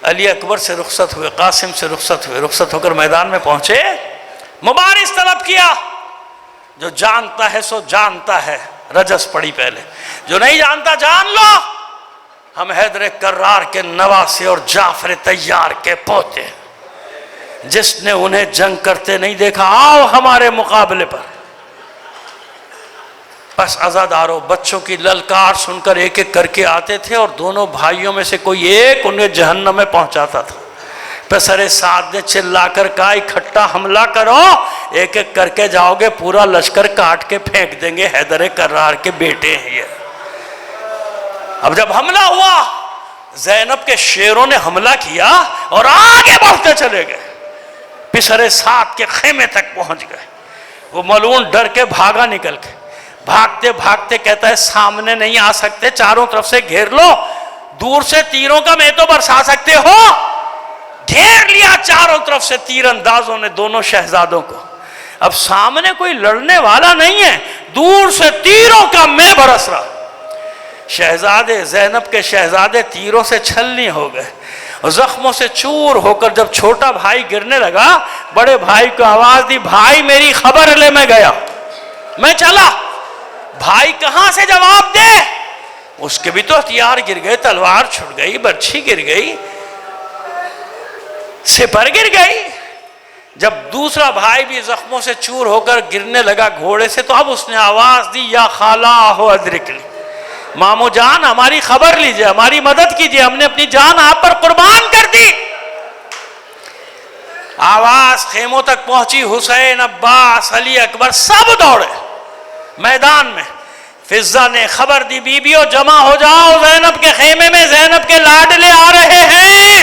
علی اکبر سے رخصت ہوئے، قاسم سے رخصت ہوئے، رخصت ہو کر میدان میں پہنچے، مبارز طلب کیا۔ جو جانتا ہے سو جانتا ہے، رجس پڑی پہلے، جو نہیں جانتا جان لو، ہم حیدر کرار کے نواسے اور جعفر طیار کے پوتے، جس نے انہیں جنگ کرتے نہیں دیکھا آؤ ہمارے مقابلے پر۔ بس عزاداروں، بچوں کی للکار سن کر ایک ایک کر کے آتے تھے، اور دونوں بھائیوں میں سے کوئی ایک انہیں جہنم میں پہنچاتا تھا۔ پسر سعد نے چلا کر کہا اکٹھا حملہ کرو، ایک ایک کر کے جاؤ گے پورا لشکر کاٹ کے پھینک دیں گے، حیدر کرار کے بیٹے ہیں یہ۔ اب جب حملہ ہوا، زینب کے شیروں نے حملہ کیا اور آگے بڑھتے چلے گئے، پسر سعد کے خیمے تک پہنچ گئے۔ وہ ملعون ڈر کے بھاگا نکل کے، بھاگتے بھاگتے کہتا ہے سامنے نہیں آ سکتے، چاروں طرف سے گھیر لو، دور سے تیروں کا میں تو برسا سکتے ہو۔ گھیر لیا چاروں طرف سے تیر اندازوں نے دونوں شہزادوں کو، اب سامنے کوئی لڑنے والا نہیں ہے، دور سے تیروں کا میں برس رہا۔ شہزادے، زینب کے شہزادے تیروں سے چھلنی ہو گئے، زخموں سے چور ہو کر جب چھوٹا بھائی گرنے لگا، بڑے بھائی کو آواز دی بھائی میری خبر لے، میں گیا، میں چلا۔ بھائی کہاں سے جواب دے؟ اس کے بھی تو ہتھیار گر گئے، تلوار چھٹ گئی، برچھی گر گئی، سپر گر گئی۔ جب دوسرا بھائی بھی زخموں سے چور ہو کر گرنے لگا گھوڑے سے، تو اب اس نے آواز دی، یا خالہ ادرکنی، مامو جان ہماری خبر لیجئے، ہماری مدد کیجئے، ہم نے اپنی جان آپ پر قربان کر دی۔ آواز خیموں تک پہنچی، حسین، عباس، علی اکبر سب دوڑے میدان میں۔ فضہ نے خبر دی، بیبیوں جمع ہو جاؤ زینب کے خیمے میں، زینب کے لاڈلے آ رہے ہیں۔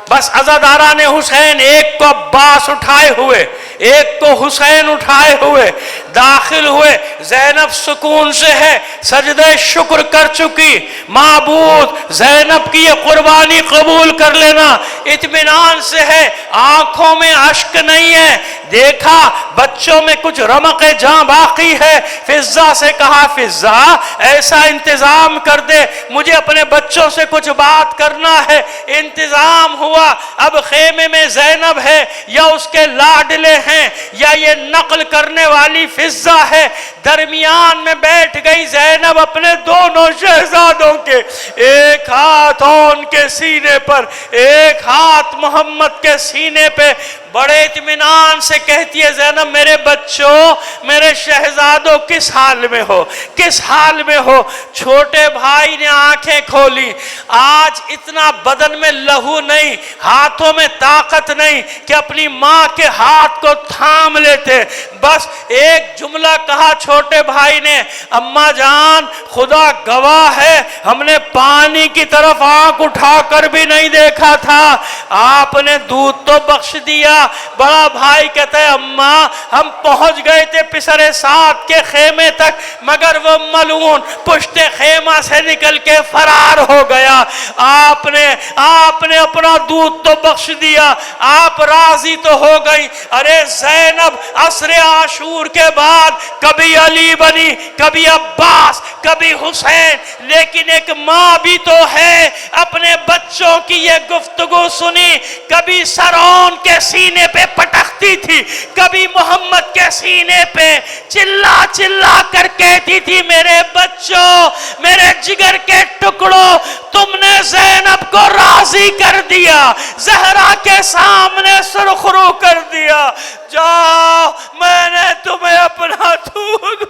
بس عزاداران حسین ایک کو عباس اٹھائے ہوئے، ایک کو حسین اٹھائے ہوئے داخل ہوئے۔ زینب سکون سے ہے، سجدہ شکر کر چکی، معبود زینب کی یہ قربانی قبول کر لینا، اطمینان سے ہے، آنکھوں میں اشک نہیں ہے۔ دیکھا بچوں میں کچھ رمق جاں باقی ہے، فضہ سے کہا، فضہ ایسا انتظام کر دے، مجھے اپنے بچوں سے کچھ بات کرنا ہے۔ انتظام ہوا۔ اب خیمے میں زینب ہے، یا اس کے لاڈلے ہیں، یا یہ نقل کرنے والی فضہ ہے۔ درمیان میں بیٹھ گئی زینب اپنے دونوں شہزادوں کے، ایک ہاتھ ان کے سینے پر، ایک ہاتھ محمد کے سینے پہ، بڑے اطمینان سے کہتی ہے زینب، میرے بچوں، میرے شہزادوں کس حال میں ہو، کس حال میں ہو؟ چھوٹے بھائی نے آنکھیں کھولی، آج اتنا بدن میں لہو نہیں، ہاتھوں میں طاقت نہیں کہ اپنی ماں کے ہاتھ کو تھام لیتے۔ بس ایک جملہ کہا چھوٹے بھائی نے، اماں جان خدا گواہ ہے، ہم نے پانی کی طرف آنکھ اٹھا کر بھی نہیں دیکھا تھا، آپ نے دودھ تو بخش دیا۔ بڑا بھائی کہتا ہے، اماں ہم پہنچ گئے تھے پسر سعد کے خیمے تک، مگر وہ ملعون پشت خیمہ سے نکل کے فرار ہو گیا۔ آپ نے اپنا دودھ تو بخش دیا، آپ راضی تو ہو گئی۔ ارے زینب عصر عاشور کے بعد کبھی علی بنی، کبھی عباس، کبھی حسین، لیکن ایک ماں بھی تو ہے، اپنے بچوں کی یہ گفتگو سنی، کبھی سرون کے سینے پہ پٹکتی تھی، کبھی محمد کے سینے پہ چلا چلا کر کہتی تھی، میرے بچوں، میرے جگر کے ٹکڑوں، تم نے زینب کو راضی کر دیا، زہرا کے سامنے سرخرو کر دیا، جاؤ میں نے تمہیں اپنا دودھ